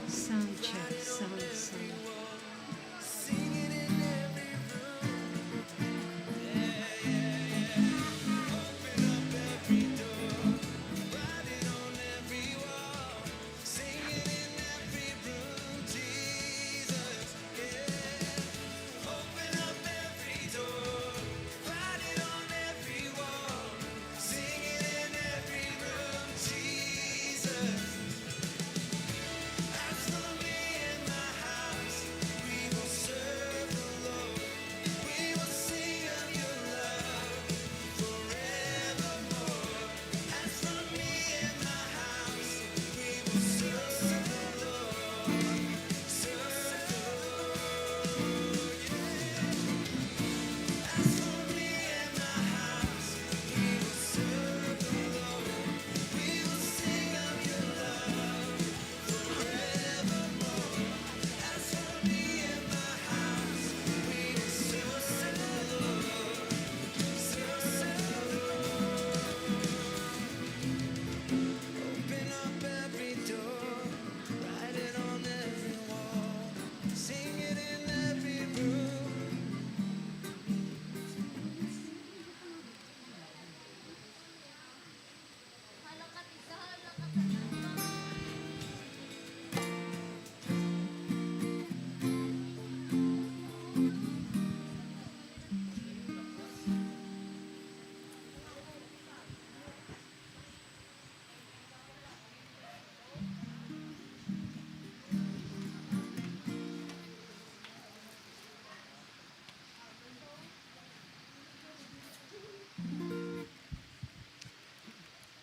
Sound check, sound.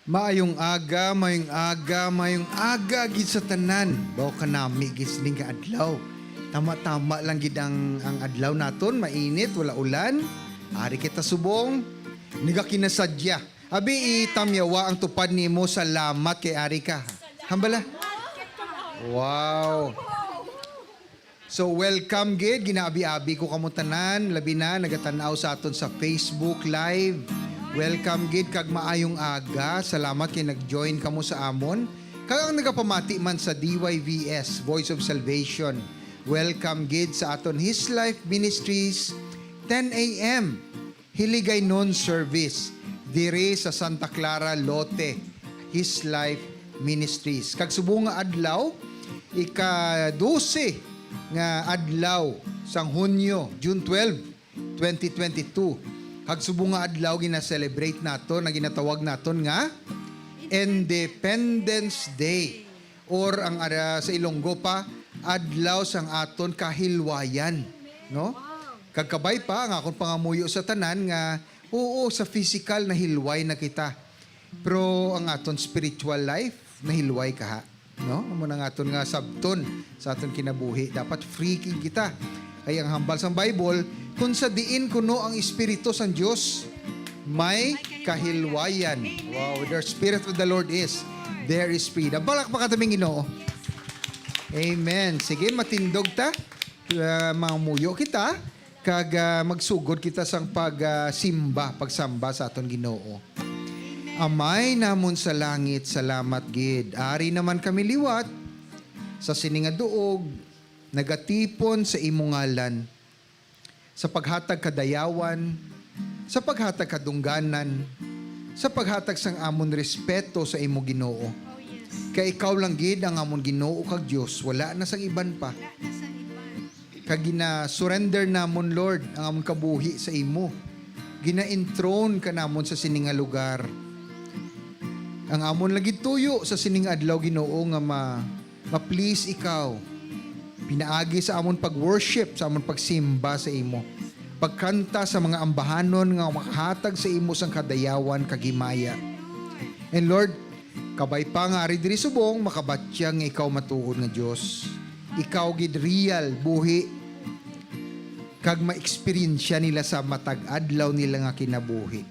Maayong aga gid sa tanan. Baw ka nami gid sining ka adlaw. Tama-tama lang gid ang adlaw naton, mainit, wala ulan. Ari kita subong, niga kinasadya. Abi itamyawa ang tupad nimo, salamat kay ari ka. Hambala. Wow. So welcome gid, ginaabi-abi ko kamo tanan, labi na nagatanaw sa aton sa Facebook Live. Welcome gid kag maayong aga. Salamat kay nag-join kamo sa amon. Kag ang nagapamati man sa DYVS, Voice of Salvation. Welcome gid sa aton His Life Ministries 10 a.m. Hiligay noon service dire sa Santa Clara, Lote. His Life Ministries. Kag subong nga adlaw, ika-12 nga adlaw sang Hunyo, June 12, 2022. Hagsubong nga adlaw gina-celebrate nato na ginatawag naton nga Independence Day or ang sa Ilonggo pa adlaw sang aton kahilwayan, no? Kagkabay pa nga akong pangamuyo sa tanan nga oo sa physical na hilway na kita. Pero ang aton spiritual life na hilway kaha, no? Amo nang aton nga sabton sa aton kinabuhi dapat free kita. Ay ang hambal sa Bible, kung sa diin kuno ang Espiritu sa Diyos, may kahilwayan. Wow, where the Spirit of the Lord is, there is freedom. Balak pa kataming Ginoo. Amen. Sige, matindog ta. Mamuyo kita. Kag magsugod kita sang pagsamba sa aton Ginoo. Amay namon sa langit, salamat gid. Ari naman kami liwat sa sininga duog, nagatipon sa imong ngalan, sa paghatag kadayawan, sa paghatag kadungganan, sa paghatag sang amon respeto sa imo Ginoo. Kay ikaw lang gid ang amon Ginoo kag Dios, wala na sang iban pa. Kag gina-surrender namon Lord ang amon kabuhi sa imo. Gina-enthroned ka namon sa sininga lugar. Ang amon lagi tuyo sa sininga adlaw Ginoo nga ma-please ikaw. Pinaagi sa amon pag-worship, sa amon pagsimba sa imo. Pagkanta sa mga ambahanon nga makahatag sa imo sang kadayawan kagimaya. And Lord, kabay pa nga ari diri subong makabatya nga ikaw matuod nga Dios. Ikaw gid real buhi kag ma-experience nila sa matag adlaw nila nga kinabuhi.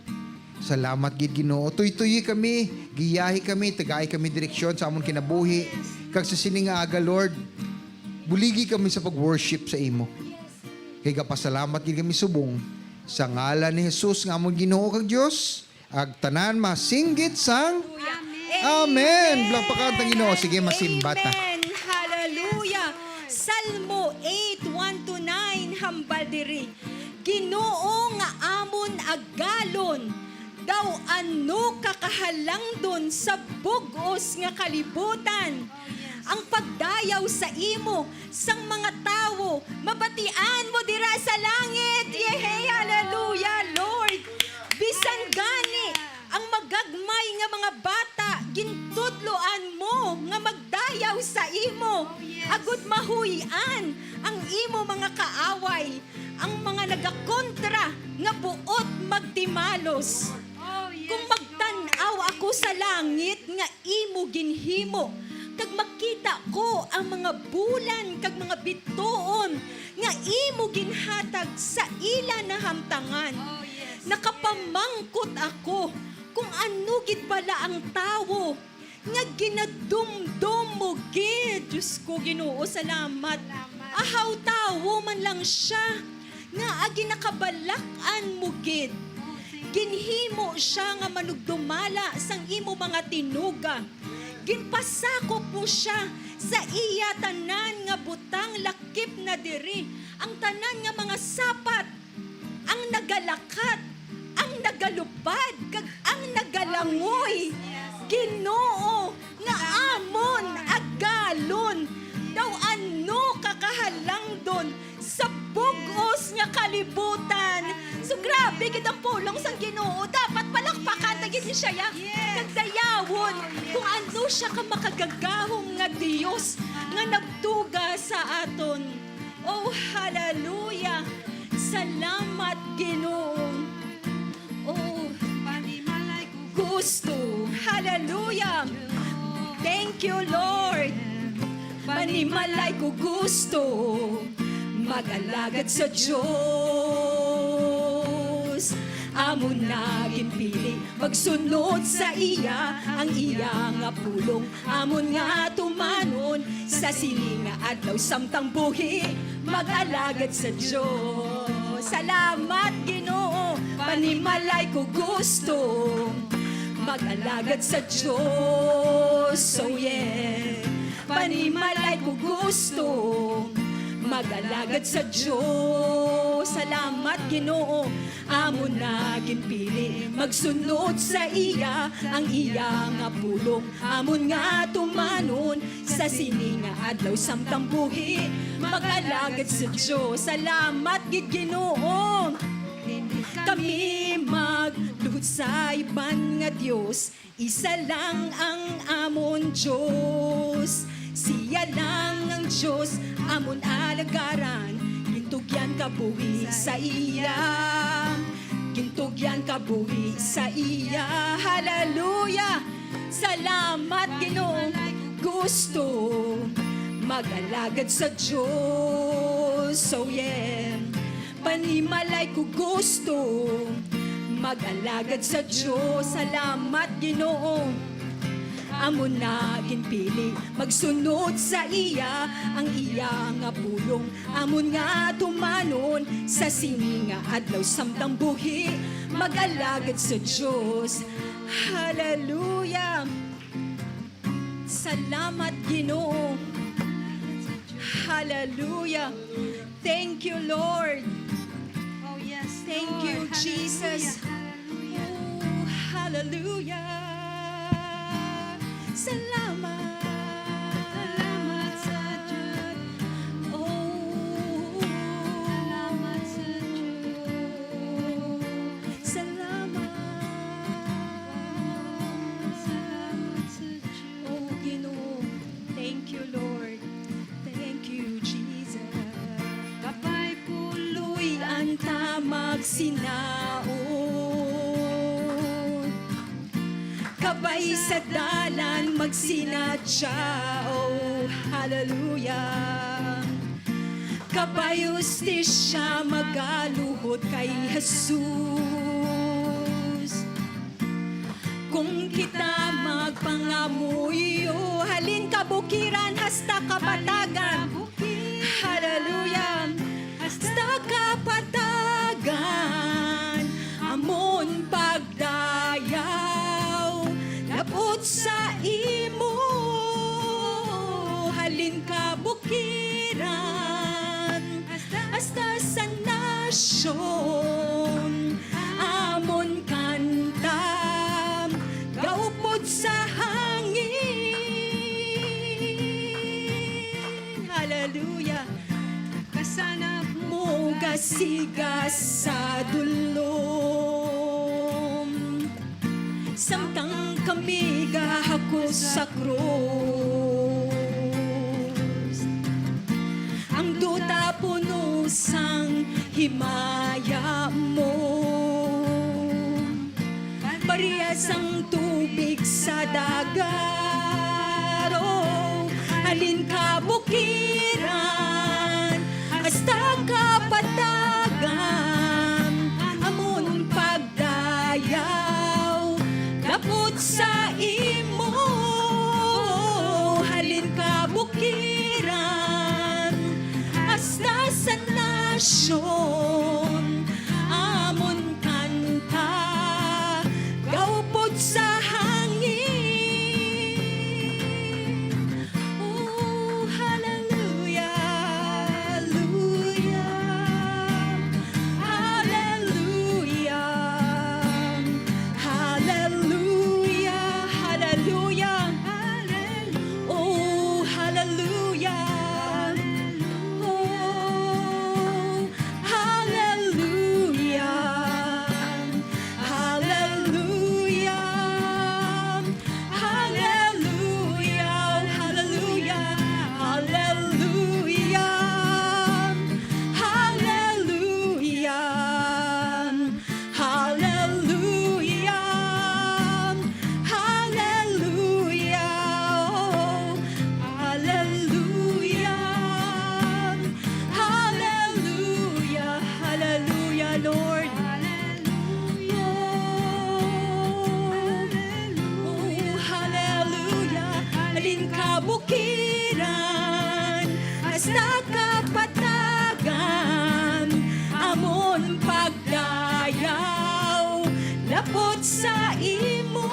Salamat gid Ginoo. Tuy-tuy kami, giyahi kami, tagay kami direksyon sa amon kinabuhi. Kag sa sining nga aga Lord, buligi kami sa pag-worship sa imo. Kay kapasalamat gid kami subong sa ngalan ni Jesus nga among Ginoo kag Dios, ag tanan masinggit sang Amen. Blampakan tang Ginoo. Sige, masimbat na. Amen. Hallelujah. Salmo 8:1-9 hambal diri. Ginoo nga amon agalon daw ano kakahalang don sa bugos nga kalibutan. Ang pagdayaw sa imo sang mga tawo mabatian mo dira sa langit. Yehey, hallelujah, Lord. Bisan gani ang magagmay nga mga bata gintudloan mo nga magdayaw sa imo. Agud mahuy-an ang imo mga kaaway, ang mga nagakontra nga buot magtimalos. Kung magtan-aw ako sa langit nga imo ginhimo, kag makita ko ang mga bulan kag mga bituon nga imo ginhatag sa ila na hamtangan. Nakapamangkot ako kung ano gid bala ang tawo nga ginadumdum mo gid. Diyos ko, Ginoo, salamat. Ahaw tawo man lang siya nga agi nakabalak-an mo gid. Ginhimo siya nga manugdumala sang imo mga tinuga. Ginpasakop mo siya sa iya tanan nga butang lakip na diri. Ang tanan nga mga sapat, ang nagalakat, ang nagalupad, kag ang nagalangoy. Ginoo nga amon agalon daw ano kakahalang don sa bugos nga kalibutan. So grabe gid ang pulong sang Ginoo. Dapat palakpakan na gid siya ya. Kag dayawon kung ano siya ka makagagahom nga Dios nga nagtuga sa aton. Oh, hallelujah. Salamat, Ginoo. Oh, gusto. Hallelujah. Thank you, Lord. Panimalay ko gusto mag-alagad sa Diyos. Amo na ginpili magsunod sa iya ang iya nga pulong. Amon nga tumanon sa sininga adlaw samtang buhi mag-alagad sa Diyos. Salamat, Ginoo. Panimalay ko gusto mag-alagad sa Diyos. So yeah, panimalay ko gusto mag-alagad sa Diyos. Salamat, Ginoo. Amo na ginpili magsunod sa iya ang iya nga pulong. Amon nga tumanon sa sininga adlaw samtang buhi mag-alagad sa Diyos. Salamat, gid Ginoo. Kami magluhod sa iban nga Diyos, isa lang ang amon Diyos. Siya lang ang Diyos, amon alagaran, gintugyan kabuhi sa iya. Gintugyan kabuhi sa iya. Hallelujah! Salamat, Ginoo. Gusto mag-alagad sa Diyos. So yeah, panimalay ko gusto mag-alagad sa Diyos. Salamat, Ginoo. Amo na ginpili magsunod sa iya ang iya nga pulong. Amon nga tumanon sa sininga adlaw samtang buhi mag-alagad sa Diyos. Hallelujah! Salamat, Ginoo. Hallelujah! Thank you, Lord. Oh, yes. Thank you, Lord. Jesus. Hallelujah. Oh, hallelujah. Salamat. Salamat sa Diyos. Oh, Salamat sa Diyos. salamat. Salamat sa Diyos. Oh, Ginoo. Thank you, Lord. Thank you, Jesus. Kapay Luy ang tamag sinaon, kabay sa dalan magsinadya. Oh, hallelujah. Kabay ustisya magaluhod kay Jesus. Kung kita magpangamuyo, halin kabukiran hasta kabatagan. nasyon. Amon kanta, gaupod sa hangin. Hallelujah. Kasanap Mo gasigas sa dulom, samtang kami gahako sa krus. Ang duta puno sang himaya mo, parehas ang tubig sa dagat. Oh, halin ka bukiran, hasta kapatagan, amon pagdayaw, dapot sa imo. Halin ka bukiran, hasta sa nasyon, amon kanta, gaupod sa hangin. Oh, hallelujah, hallelujah, hallelujah, hallelujah, hallelujah. Oh, hallelujah. Oh, hallelujah. Hallelujah. Hallelujah. Hallelujah. Hallelujah. Hallelujah. Hallelujah. Hallelujah. Oh, hallelujah. Hallelujah. Hallelujah, Lord. Oh, hallelujah. Halin ka bukiran, hasta kapatagan, amon pagdayaw, lapot sa imo.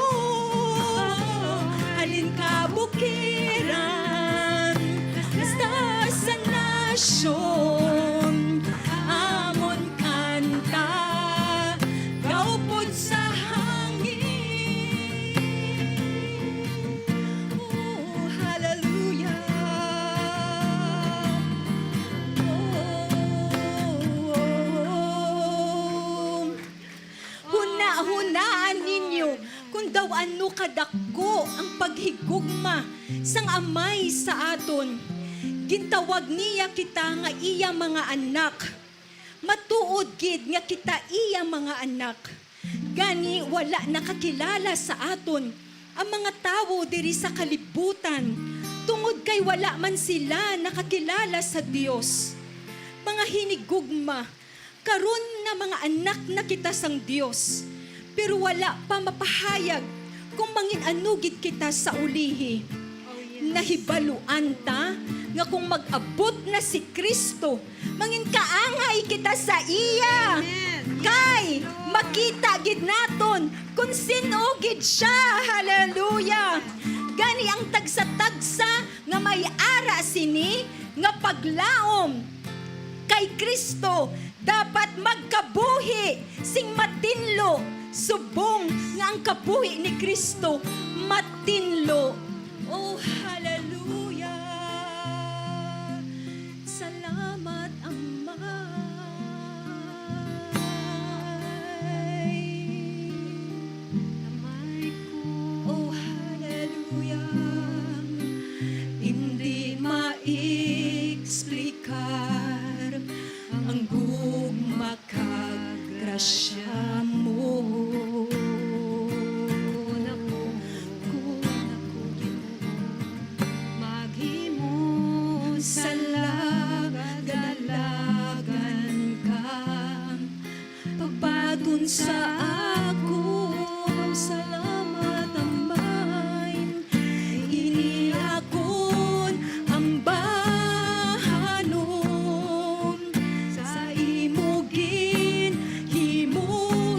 Halin ka bukiran, hasta sa nasyon, amon kanta, gaupod sa hangin. Oh, hallelujah. Oh, huna-hunaan ninyo kung daw ano kadakko ang paghigugma sang amay sa aton. Gintawag niya kita nga iya mga anak. Matuod gid nga kita iya mga anak. Gani wala nakakilala sa aton ang mga tawo diri sa kalibutan, tungod kay wala man sila nakakilala sa Dios. Mga hinigugma, karon nga mga anak na kita sang Dios, pero wala pa mapahayag kung mangin anugid kita sa ulihi. Nahibaluan ta nga kung mag-abot na si Kristo, mangin kaangay kita sa iya. Kay makita gid naton kung sino gid siya. Hallelujah. Gani ang tagsa-tagsa nga may ara sini nga paglaom kay Kristo dapat magkabuhi sing matinlo, subong nga ang kabuhi ni Kristo matinlo. Oh, hallelujah. Salamat, Amay. Oh, hallelujah. Hindi maexplikar ang gugma kag grasya mo. Salagalagan ka, pagbatun sa ako, salamat Amay. Iniakon ang bahanon, sa imugin, himo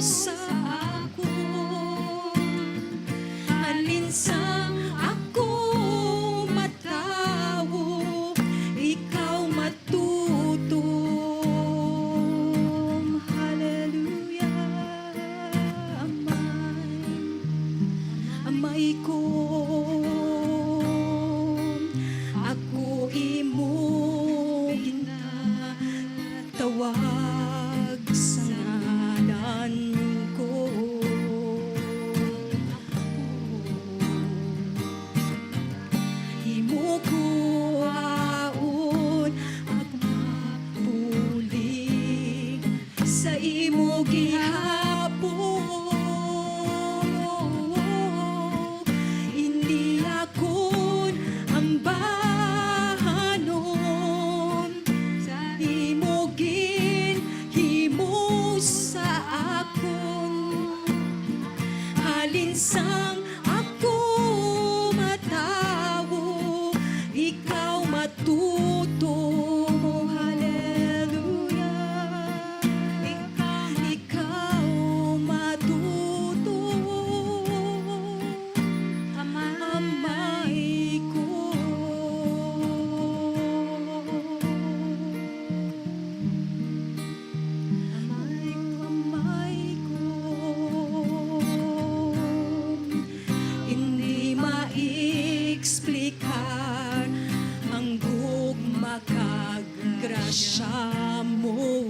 grasya mo.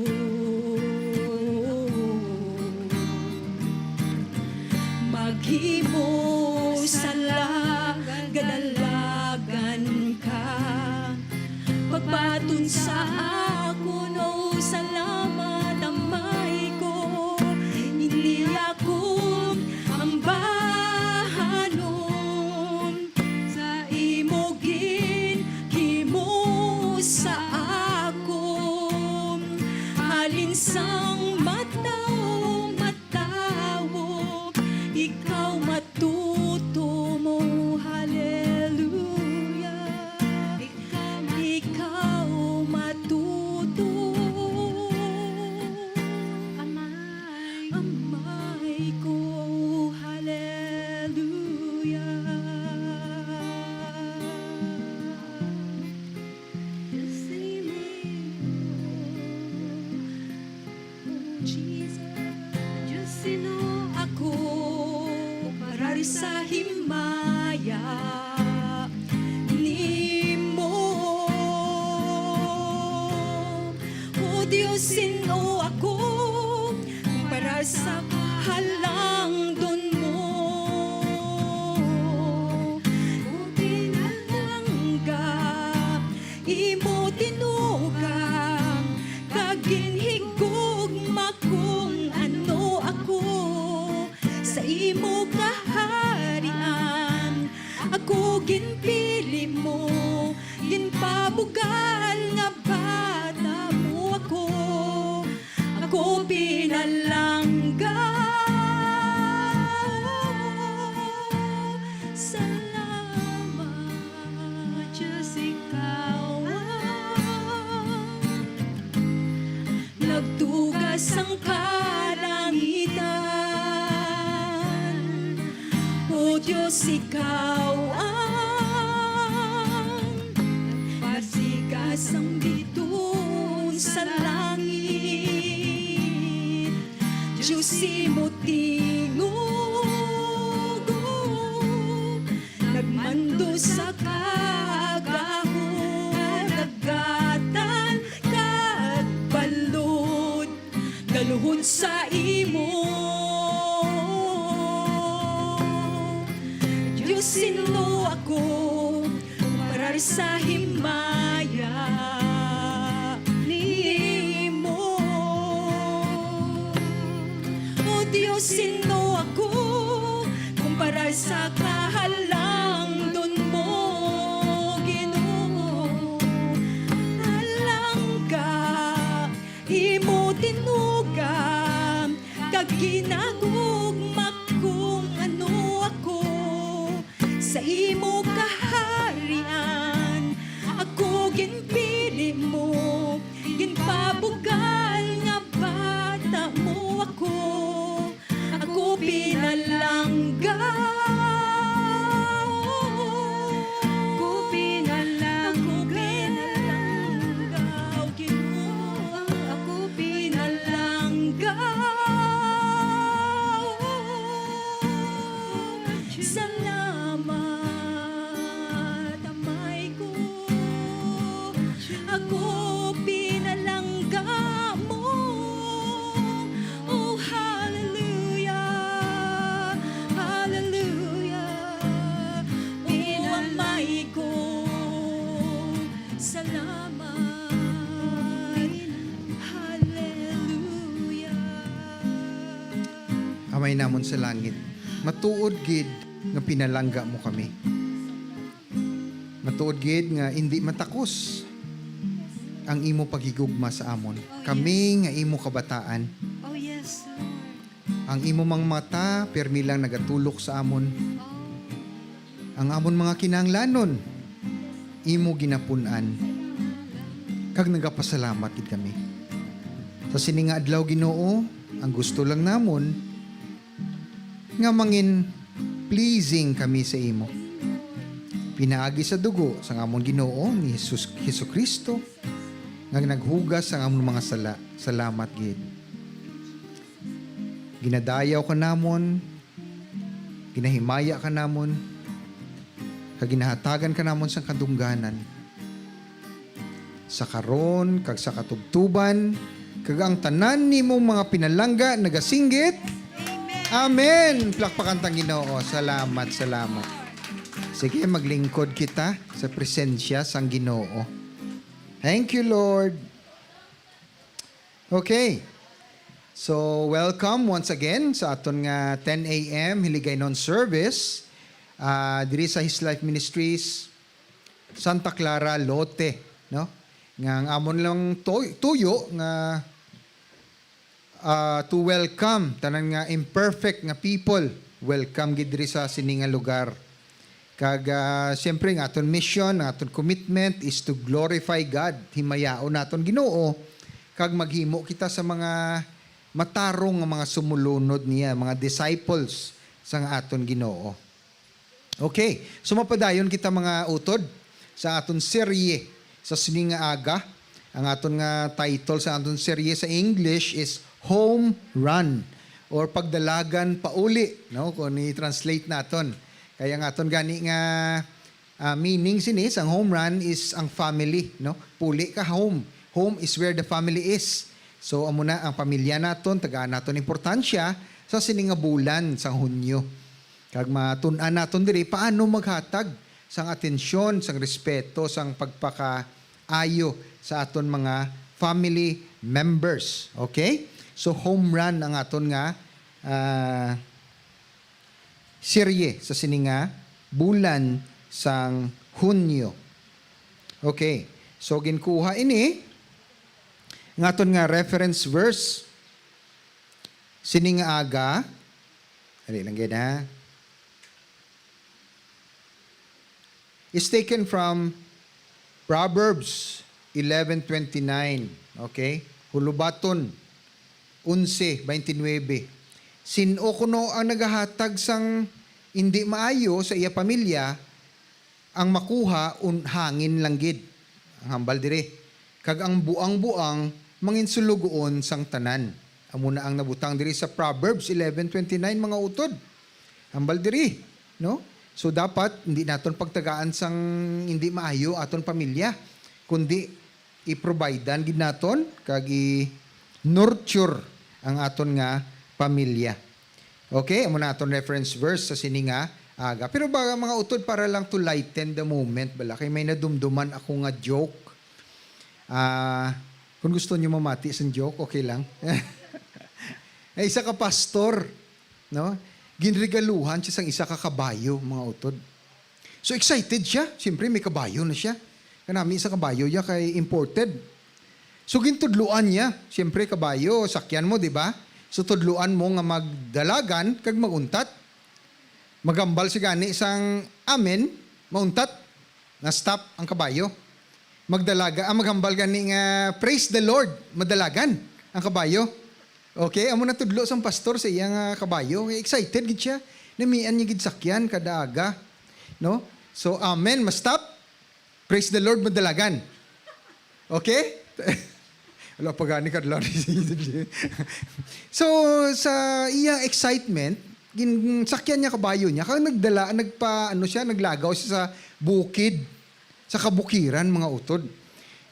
Maghimo sa gadalagan ka, pagbatun sa ako, no, salamat amay ko, hindi ako ang bahanon, sa imogin, himo sa ako, halinsang mataw, ikaw matuto mo, hallelujah. Ikaw matuto, amay ko, hallelujah. Jesus, sino ako para sa himaya nimo? O Diyos, sino ako para sa halangdon mo? O pinalangga, imo tinugang, kaginhigog makong ano ako sa imo kaharian. Ako ginpili mo, ginpabugal nga bata mo ako. Ako pinalangga. Salamat, Diyos, ikaw nagtugas ang kalangitan. O Diyos, ikaw ang pasigas ang bituon sa langit. Diyos, imo tingog, nagmando sa kagahon, nagatan kat balod, daluhon sa imo. Diyos, sino ako para sa himaya nimo? O Diyos, sino ako kumpara sa kahalangdon mo, Ginoo? Halangga, imo tinugam, kag ginagugma kung ano ako sa imo kaharian. Ako ginpili mo, ginpabugal nga bata mo ako. Ako pinalangga. Ako pinalangga, o Ginoo. Ako pinalangga. Salamat, amay ko. Ako pinalangga mo. Oh, hallelujah, hallelujah. Oh, amay ko. Salamat, hallelujah. Amay namon sa langit, matuod gid nga pinalangga mo kami. Matuod gid nga hindi matakos ang imo paghigugma sa amon. Kami nga imo kabataan, Oh yes, Lord. ang imo mga mata permi lang nagatulok sa amon. Ang amon mga kinahanglanon imo ginapun-an. Kag nagapasalamat gid kami. Sa sining nga adlaw, Ginoo, ang gusto lang namon nga mangin pleasing kami sa imo. Pinaagi sa dugo sa amon Ginoo ni Hesus Kristo nga naghugas ang amon mga sala. Salamat gid. Ginadayaw ka namon, ginahimaya ka namon, kag ginahatagan ka namon sa kadungganan. sa karon kag sa katubtuban, kag ang tanan nimo mga pinalangga nagasinggit. Amen. Plakpakan tang Ginoo. Salamat, salamat. Sige, maglingkod kita sa presensya sang Ginoo. Thank you, Lord. Okay. So, welcome once again sa aton nga 10 a.m. Hiligaynon service. Diri sa His Life Ministries, Santa Clara, Lote. No? Nga ang amon lang tuyo nga to welcome tanan nga imperfect nga people. Welcome gid diri sa sini nga lugar. Kag siyempre nga aton mission, aton commitment is to glorify God. Himayaon naton Ginoo kag maghimo kita sa mga matarong nga mga sumulunod niya, mga disciples sa aton Ginoo. Okay, sumapadayon kita mga utod sa aton serye sa sini nga aga. Ang aton nga title sa aton serye sa English is Home Run or pagdalagan pauli, no? Kung i-translate naton. Kaya nga aton gani nga meaning sinis ang home run is ang family, no? Puli ka home. Home is where the family is. So amo na ang pamilya naton, tagaan naton importansya sa sini nga bulan sang Hunyo. Kag matun-an naton diri paano maghatag sang atensyon, sang respeto, sang pagpakaayo sa aton mga family members. Okay? So home run ang aton nga serye sa sini nga bulan sang Hunyo. Okay. So ginkuha ini ng aton nga reference verse sini nga aga. Ali lang gid ha. Is taken from Proverbs 11:29. Okay? Hulubaton 11:29. Sino kuno ang nagahatag sang hindi maayo sa iya pamilya, ang makuha hangin lang gid. Ang hambal diri. Kag ang buang-buang manginsulugoon sang tanan. Amo na ang nabutang diri sa Proverbs 11:29 mga utod. Hambal diri, no? So dapat hindi naton pagtagaan sang hindi maayo aton pamilya, kundi i-providean gid naton kag i-nurture ang aton nga pamilya. Okay, amo na aton reference verse sa sini nga aga. Pero baga mga utod para lang to lighten the moment bala kay may nadumduman ako nga joke. Kung gusto niyo mamati sa joke, okay lang. Ay isa ka pastor, no? Ginregaluhan siya sang isa ka kabayo, mga utod. So excited siya. Siyempre may kabayo na siya. Kanami isa kabayo niya kay imported. So gintudluan niya. Siyempre kabayo, sakyan mo, di ba? So tudluan mo nga magdalagan kag maguntat. Magambal si gani isang amen, mauntat, na stop ang kabayo. Maghambal gani nga praise the Lord, madalagan ang kabayo. Okay, amo na tudlo sang pastor sa iyang kabayo. Excited gid siya. Namian niya gid sakyan kada aga. No? So amen, ma-stop. Praise the Lord, madalagan. Okay? Wala pa gani kadlaw. So sa iyang excitement, sakyan niya kabayo niya. Kaya naglagaw siya sa bukid, sa kabukiran mga utod.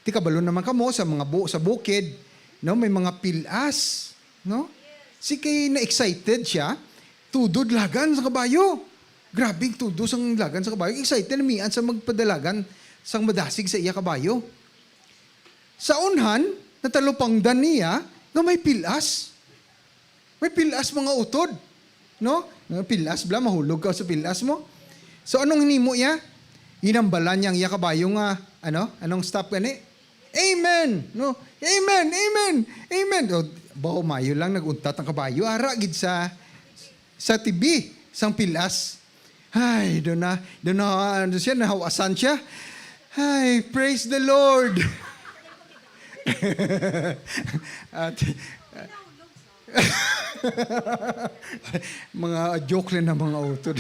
Ti kabalo naman kamo sa mga sa bukid, no, may mga pilas. No? Si kay na-excited siya, tudod lagan sa kabayo. Grabing tudod sang lagan sa kabayo. Excited na miyan sa magpadalagan sang madasig sa iya kabayo. Sa unhan, natalupangdan niya na may pilas. May pilas mga utod. No? Pilas, bla, mahulog ka sa pilas mo. So anong hinimo niya? Inambalan niya ang iya kabayo nga, anong stop gani? Amen! No? Amen! Amen! Amen! O, baho mayo lang naguntat ang kabayo. Ara gid sa tibi sang pilas. Ay, doon na siya, nahawasan siya. Ay, praise the Lord! At, mga joke lang na mga utod.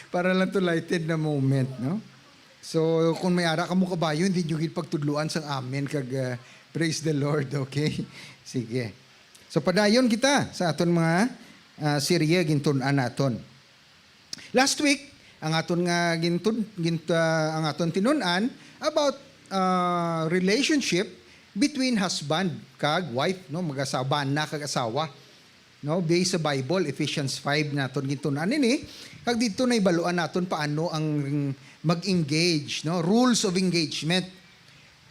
Para lang to lighted na moment, no? So, kung may ara ka mo kabayo, hindi nyo gid pagtudluan sang amen kag praise the Lord, okay? Sige. So, padayon kita sa aton mga serye gintun-an naton. Last week, ang aton nga ang aton tinun-an about relationship between husband kag wife, no, mag-asawa na kag asawa. No, based sa Bible, Ephesians 5 naton gitunan ini, kag dito na ibaluan naton paano ang mag-engage, no, rules of engagement.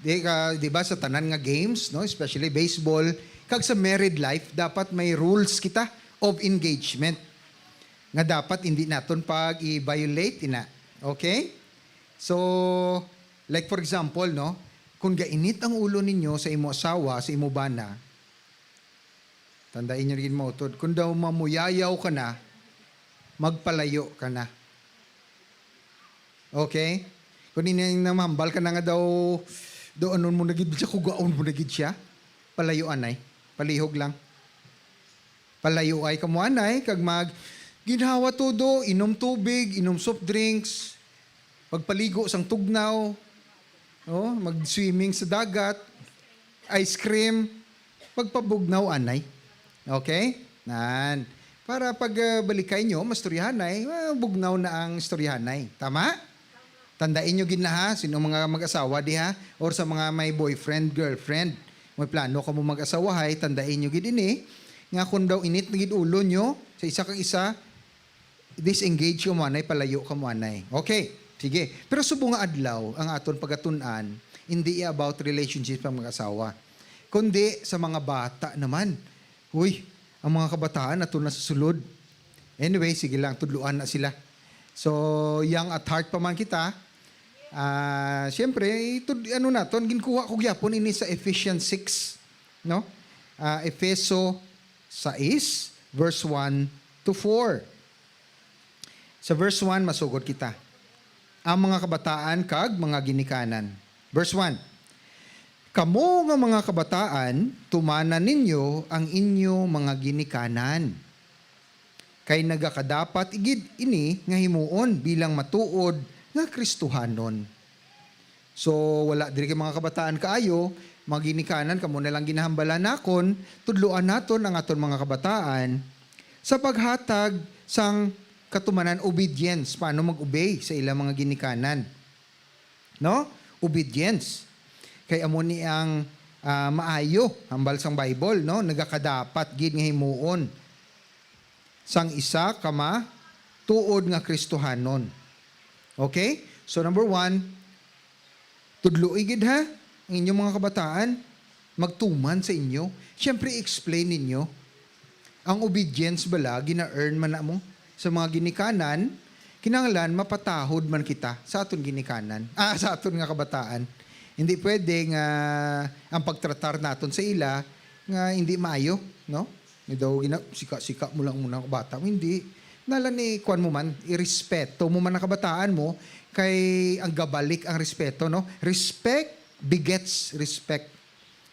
Di ba sa tanan nga games, no, especially baseball, kag sa married life dapat may rules kita of engagement nga dapat hindi naton pag i-violate ina. Okay? So, like for example, no, kung gainit ang ulo ninyo sa imo asawa, sa imo bana, tandaan nyo rin mo, kung daw mamuyayaw ka na, magpalayo ka na. Okay? Kung namambal ka na nga daw, anon mo nagid siya, kugaon mo nagid siya, palayo anay, palihog lang. Palayo ay kamo anay, kag ginhawa todo, inom tubig, inom soft drinks, pagpaligo sang tugnaw, oh, mag-swimming sa dagat, ice cream, pagpabugnaw anay. Okay? Nan. Para pag balikay nyo, mastoryahanay, bugnaw na ang storyahanay. Tama? Tandain nyo gina ha, sino mga mag-asawa di ha, or sa mga may boyfriend, girlfriend, may plano ka mo mag-asawahay, tandain nyo gid ini, nga kung daw init na gid ulo nyo, sa isa kang isa, disengage ka mo anay, palayo ka mo anay. Okay, sige. Pero subo nga adlaw, ang aton pagatunan, hindi about relationship sa mag-asawa, kundi sa mga bata naman. Uy, ang mga kabataan nato na sa sulod. Anyway, sige lang, tudluan na sila. So, young at heart pa man kita. Siyempre, ano naton, ginkuha ko gyapon ini sa Ephesians 6. No? Efeso 6, verse 1 to 4. Sa verse 1, masugod kita. Ang mga kabataan kag mga ginikanan. Verse 1. Kamo nga mga kabataan, tumanan ninyo ang inyo mga ginikanan. Kay nagakadapat igid ini nga himuon bilang matuod nga Kristohanon. So wala diri kay mga kabataan kaayo, mga ginikanan kamo na lang ginahambalan nakon, tudloan naton ang aton mga kabataan sa paghatag sang katumanan obedience, paano mag-obey sa ilang mga ginikanan. No? Obedience. Kay amo ni ang maayo hambal sang Bible, no, nagakadapat gid nga himuon sang isa kama tuod nga Kristohanon. Okay? So number 1, tudloy gid ha ang inyong mga kabataan, magtuman sa inyo. Siyempre explain ninyo ang obedience bala gina-earn man na mo sa mga ginikanan, kinahanglan mapatahod man kita sa aton ginikanan. Sa aton nga kabataan. Hindi pwede nga ang pagtratar naton sa ila nga hindi maayo, no? Ni daw sika mo lang muna ang bata. Hindi. Nala ni kuan mo man, irespeto mo man ang kabataan mo kay ang gabalik ang respeto, no? Respect begets respect.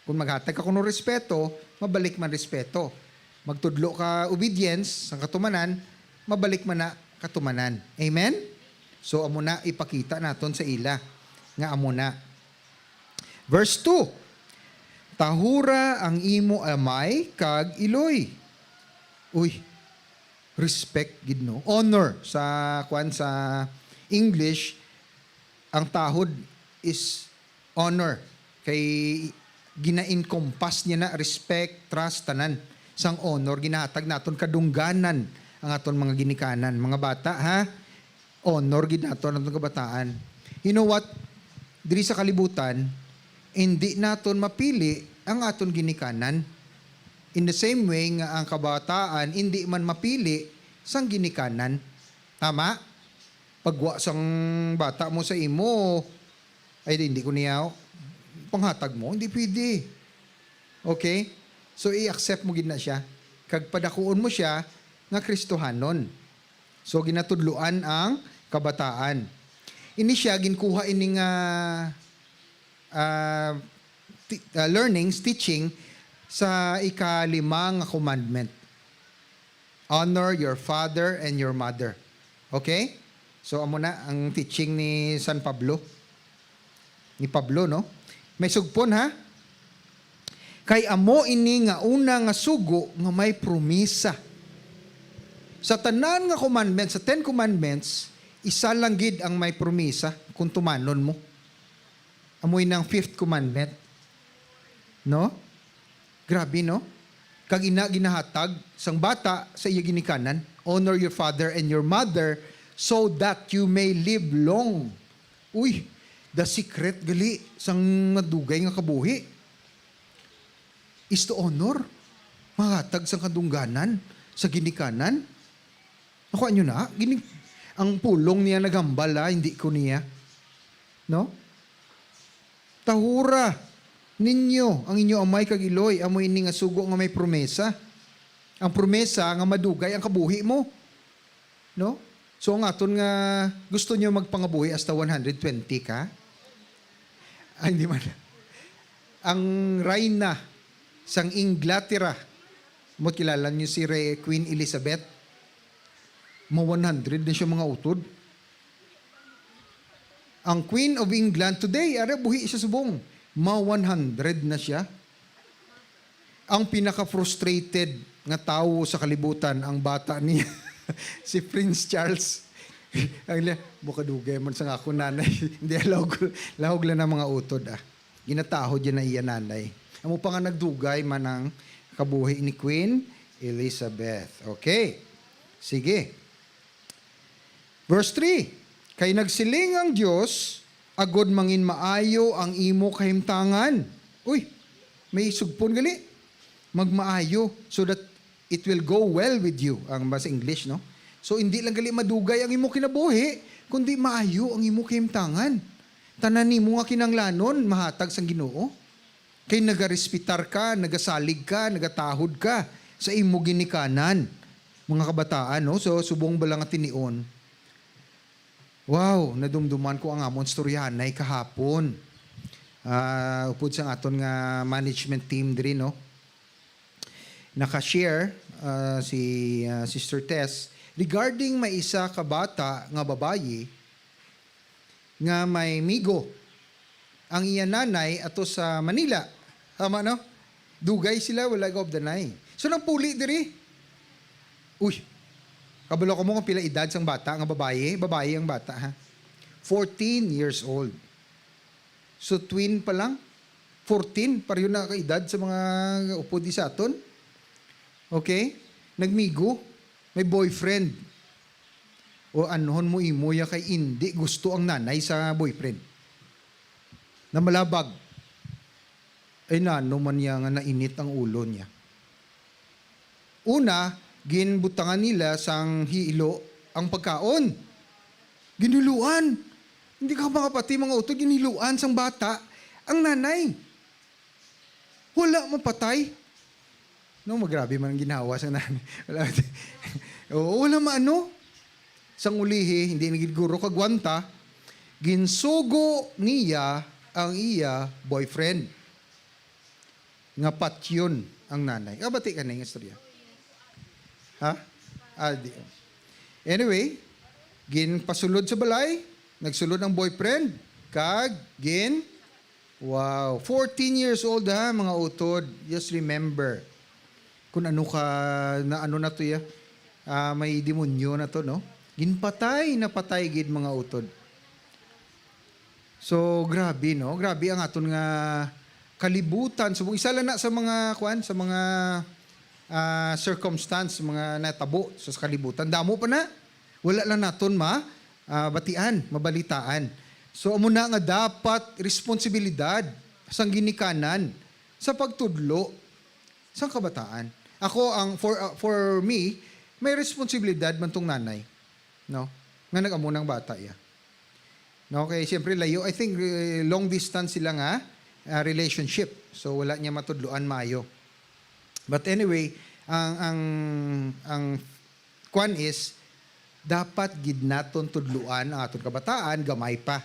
Kung maghatag ka kuno respeto, mabalik man respeto. Magtudlo ka obedience sa katumanan, mabalik man na katumanan. Amen? So amo na ipakita naton sa ila nga amo na. Verse 2, tahura ang imo amay kag iloy. Uy, respect gid no. Honor sa English, ang tahod is honor. Kay gina-encompass niya na respect, trust, tanan. Sang honor, ginahatag naton kadungganan ang aton mga ginikanan. Mga bata, ha? Honor gid naton ang kabataan. You know what? Diri sa kalibutan, hindi naton mapili ang aton ginikanan. In the same way nga ang kabataan, hindi man mapili sang ginikanan. Tama? Pagwa sang bata mo sa imo, ay hindi ko niya panghatag mo, hindi pwede. Okay? So i-accept mo gid na siya. Kag padakuon mo siya nga Kristohanon. So ginatudluan ang kabataan. Ini siya ginkuha ining learnings, teaching sa ika-5 nga commandment. Honor your father and your mother. Okay? So amo na ang teaching ni San Pablo. Ni Pablo, no? May sugpon ha? Kay amo ini nga una nga sugo nga may promisa. Sa tanan nga commandments, sa 10 commandments, isa lang gid ang may promisa kung tumanon mo. Amoy ng fifth commandment. No? Grabe, no? Kag ina ginahatag sang bata sa iya ginikanan, honor your father and your mother so that you may live long. Uy, the secret gali sang madugay nga kabuhi is to honor. Mahatag sang kadungganan sa ginikanan. Nakuha nyo na? Ang pulong niya nagambal, hindi ko niya. No? Tahura ninyo ang inyo amay kag Iloy, amoy ini nga sugo nga may promesa. Ang promesa nga madugay ang kabuhi mo. No? So ang aton nga gusto nyo magpangabuhi hasta 120 ka? Ay, hindi man. Ang Reyna sang Inglaterra, mo kilala nyo si Queen Elizabeth, mo 100 na siya mga utod. Ang Queen of England today, ara buhi siya subong, ma 100 na siya. Ang pinaka-frustrated nga tao sa kalibutan, ang bata niya, si Prince Charles. Ang bukadugay man sa ako nanay. Hindi, lahog lang ng mga utod. Ginatahod yan na iya nanay. Amo pa nga nagdugay man ang kabuhi ni Queen Elizabeth. Okay. Sige. Verse 3. Kay nagsiling ang Diyos, agod mangin maayo ang imo kahimtangan. Uy, may sugpon gali. Magmaayo so that it will go well with you. Ang basa English, no? So, hindi lang gali madugay ang imo kinabuhi, kundi maayo ang imo kahimtangan. Tanan nimo nga kinanglanon, mahatag sang Ginoo. Kay nagarespitar ka, nagasalig ka, nagatahod ka sa imo ginikanan. Mga kabataan, no? So, subong ba lang at tinion. Wow, nadumduman ko ang amon storyanay kahapon. Upod sa aton nga management team diri, no? Naka-share si Sister Tess regarding may isa ka bata nga babayi nga may migo. Ang iya nanay ato sa Manila. Tama, no? Dugay sila, wala of the night. So, nang puli diri. Uy, kabalo ko mo kung pila edad sang bata, nga babae. Babae ang bata, ha? 14 years old. So, twin pa lang. 14, pareho na kaedad sa mga upo di sa aton. Okay? Nagmigo. May boyfriend. O anuhon mo imo ya kay hindi gusto ang nanay sa boyfriend. Na malabag. Ay nano man niya nga nainit ang ulo niya. Una, ginbutangan nila sang hilo ang pagkaon. Ginuluan. Hindi ka mga pati mga utod, giniluan sang bata ang nanay. Wala mapatay. No, magrabe man ang ginawa sa nanay. Wala maano. Sang ulihi, hindi nagiguro kagwanta, ginsugo niya ang iya boyfriend. Nga patyon ang nanay. Bati ka na yung istorya. Ha? Anyway, ginpasulod sa balay, nagsulod ang boyfriend, wow, 14 years old ha, mga utod. Just remember, kung ano ka, na ano na to ya, may demonyo na to, no? Ginpatay na patay gid mga utod. So, grabe, no? Grabe ang aton nga kalibutan. So, isa lang na sa mga, sa mga circumstance, mga natabo sa kalibutan. Damo pa na. Wala lang naton batian, mabalitaan. So, amo na nga dapat responsibilidad sang ginikanan sa pagtudlo sa kabataan. Ako, for me, may responsibilidad man tong nanay. No? Nga nag-amo ng bata, ya. No, okay, siyempre layo. I think long distance sila nga relationship. So wala niya matudluan maayo. But anyway, ang kwan is dapat gid naton tudluan ang aton kabataan gamay pa.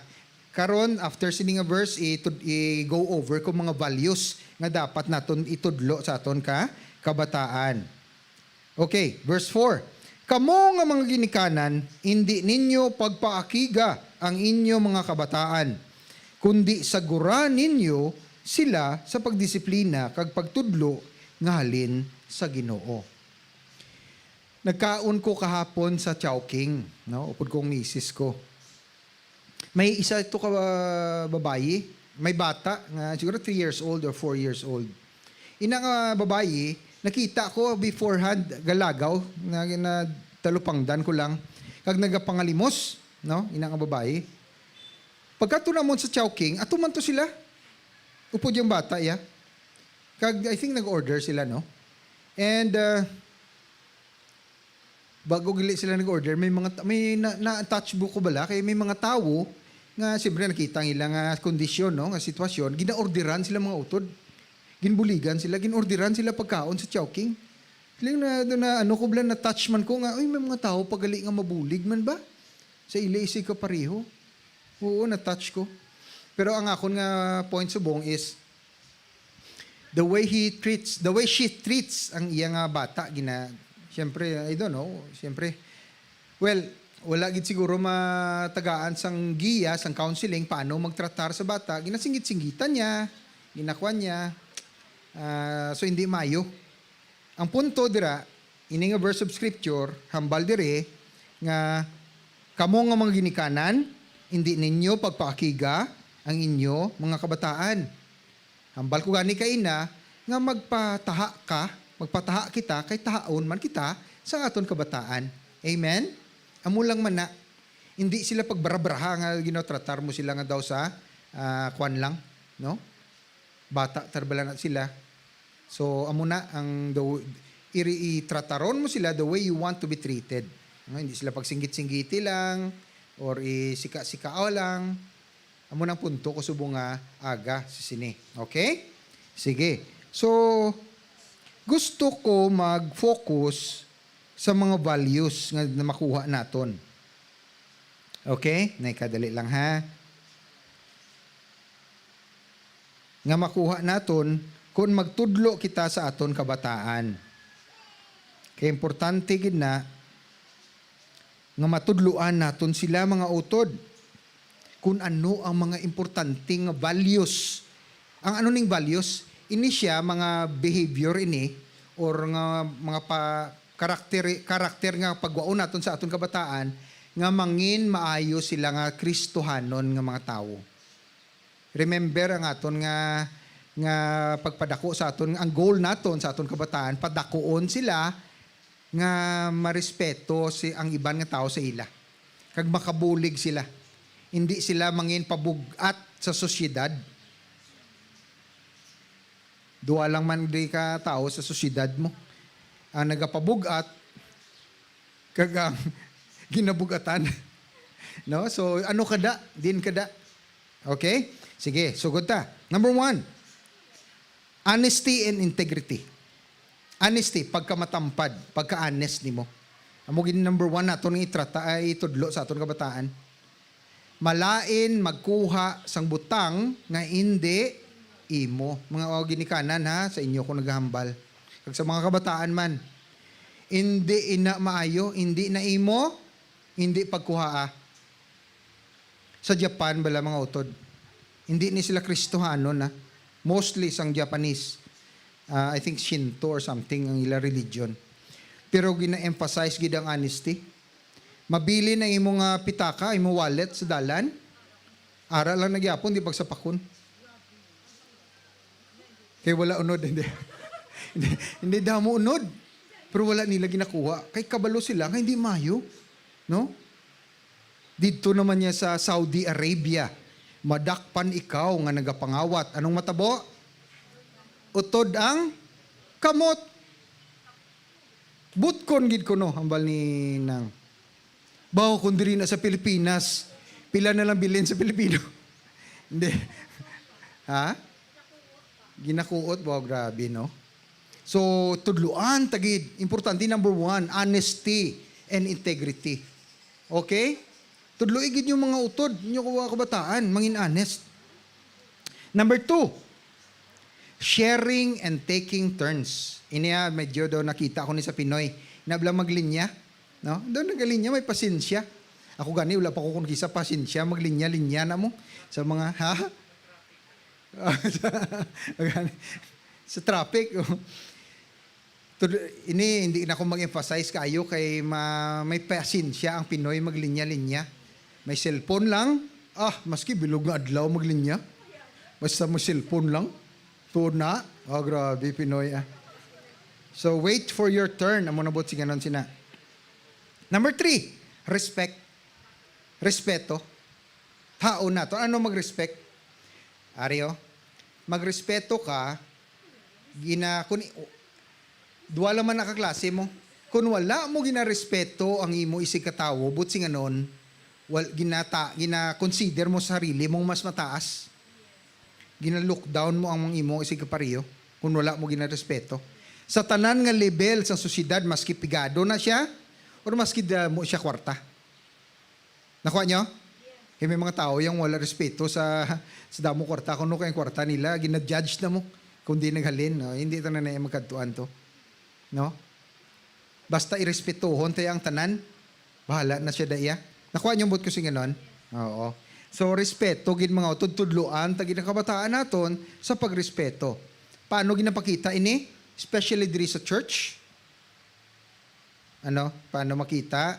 Karon after sining nga verse i-go over kung mga values nga dapat naton itudlo sa aton kabataan. Okay, verse 4. Kamo nga mga ginikanan, hindi ninyo pagpaakiga ang inyo mga kabataan, kundi saguran ninyo sila sa pagdisiplina kag pagtudlo nga halin sa Ginoo. Nagkaon ko kahapon sa Chowking, no? Upod kong misis ko. May isa ito ka babayi may bata, nga siguro 3 years old or 4 years old. Ina nga babayi, nakita ko beforehand, galagaw, na talupangdan ko lang, kag nagapangalimos, no? Ina nga babayi. Pagka tunamon sa Chowking, atuman to sila. Upod yung bata, ya. Kag, I think nag-order sila, no? And, bago gili sila nag-order, may na-touch book ko bala, kaya may mga tao nga siyempre nakita nila nga kondisyon, no, nga sitwasyon, ginaorderan sila mga utod. Ginbuligan sila, ginorderan sila pagkaon sa Chowking. Ano ko bala, na-touch man ko nga, may mga tao pagali nga mabulig man ba? Sa ila-isig ka pareho. Oo, na-touch ko. Pero ang akon nga point subong is, the way she treats ang iya nga bata, siyempre, I don't know, siyempre, well, wala gid siguro matagaan sang giya, sang counseling, paano magtratar sa bata, ginasingit-singgitan niya, ginakuan niya, so hindi mayo. Ang punto dira, ini nga verse of scripture, hambal dire, nga, kamo nga mga ginikanan, hindi ninyo pagpaakiga ang inyo mga kabataan. Hambal ko gani kay ina, nga magpataha kita, kay tahaon man kita sa aton kabataan. Amen? Amo lang man na, hindi sila pagbarabraha nga ginotratar mo sila nga daw sa kwan lang, no? Bata, tarbala na sila. So, amo na, i-trataron mo sila the way you want to be treated. No? Hindi sila pagsinggit-singgiti lang, or sika-sikao lang. Amo nang punto ko subong nga aga sa sini. Okay? Sige. So, gusto ko mag-focus sa mga values nga na makuha naton. Okay? Naikadali lang ha. Nga makuha naton kung magtudlo kita sa aton kabataan. Kaya importante gid na nga matudluan naton sila mga utod kung ano ang mga importanteng values. Ang ano ning values? Ini siya mga behavior ini or nga mga karakter nga pagwaon naton sa aton kabataan nga mangin maayo sila nga Kristohanon nga mga tawo. Remember ang aton nga pagpadako sa aton, ang goal naton sa aton kabataan, padakoon sila nga marespeto ang iban nga tao sa ila. Kag makabulig sila. Hindi sila mangin pabugat sa sosyedad. Duwa lang man di ka tao sa sosyedad mo. Ang nagapabugat, kag ginabugatan. No? So, ano kada? Din kada. Okay? Sige, sugod ta. Number 1, honesty and integrity. Honesty, pagkamatampad, pagka-honest ni mo. Amo gini number 1 nato nga itudlo sa aton kabataan. Malain magkuha sang butang nga hindi imo. Mga ginikanan ha, sa inyo ko naghahambal. Kag sa mga kabataan man, hindi ina maayo, hindi na imo, hindi pagkuha. Sa Japan bala mga utod, hindi ni sila Kristohanon na. Mostly sang Japanese. I think Shinto or something ang ila religion. Pero gina-emphasize gid ang honesty. Mabili na imong pitaka, imong wallet sa dalan. Ara lang nagyapon, di pagsapakon. Kaya wala unod, hindi. hindi damo unod. Pero wala nila ginakuha. Kay kabalo sila, kaya hindi mayo. No? Dito naman niya sa Saudi Arabia. Madakpan ikaw nga nagapangawat. Anong matabo? Utod ang kamot. Butkon gid ko no, hambal ni nang. Bawo kung diri na sa Pilipinas, pila na lang bilin sa Pilipino. Hindi. Ha? Ginakuot, wow, grabe, no? So, tudluan, tagid. Importante, number 1, honesty and integrity. Okay? Tudluin gid yung mga utod, yung kabataan, mangin honest. Number 2, sharing and taking turns. Iniya, medyo daw nakita ko ni sa Pinoy, nablang maglinya. No? Doon nagalinya, may pasensya. Ako gani, wala pa ko kung kisa pasensya, maglinya-linya na mo sa mga, ha? Sa traffic. Hindi na ako mag-emphasize kayo kay may pasensya ang Pinoy maglinya-linya. May cellphone lang, maski bilog nga adlaw maglinya. Basta mo cellphone lang. Tuod na. Oh, grabe, Pinoy ah. So, wait for your turn. Amo na si ganon sina. Number 3, respect. Respeto. Tao na to. Ano mag-respect? Aryo, magrespeto ka, duwala man nakaklase mo. Kung wala mo ginarespeto ang imo isig katawo, but sing anon, gina-consider mo sarili mong mas mataas. Gina-look down mo ang imo isig kapariyo kung wala mo ginarespeto. Sa tanan nga level sa sosyedad, maski pigado na siya, o maski mo siya kwarta. Nakuha nyo? Kaya may mga tao yung wala respeto sa damo kwarta. Kung ano kayong kwarta nila, ginadjudge na mo kung di naghalin. No? Hindi ito na magkatuan to. No? Basta irespetohon tayo ang tanan, bahala na siya daya. Nakuha niyo bot ko si ganon? Oo. So, respeto, gin mga tudluan, tagin ang kabataan naton sa pagrespeto. Paano ginapakita ini? Especially diri sa church. Ano? Paano makita?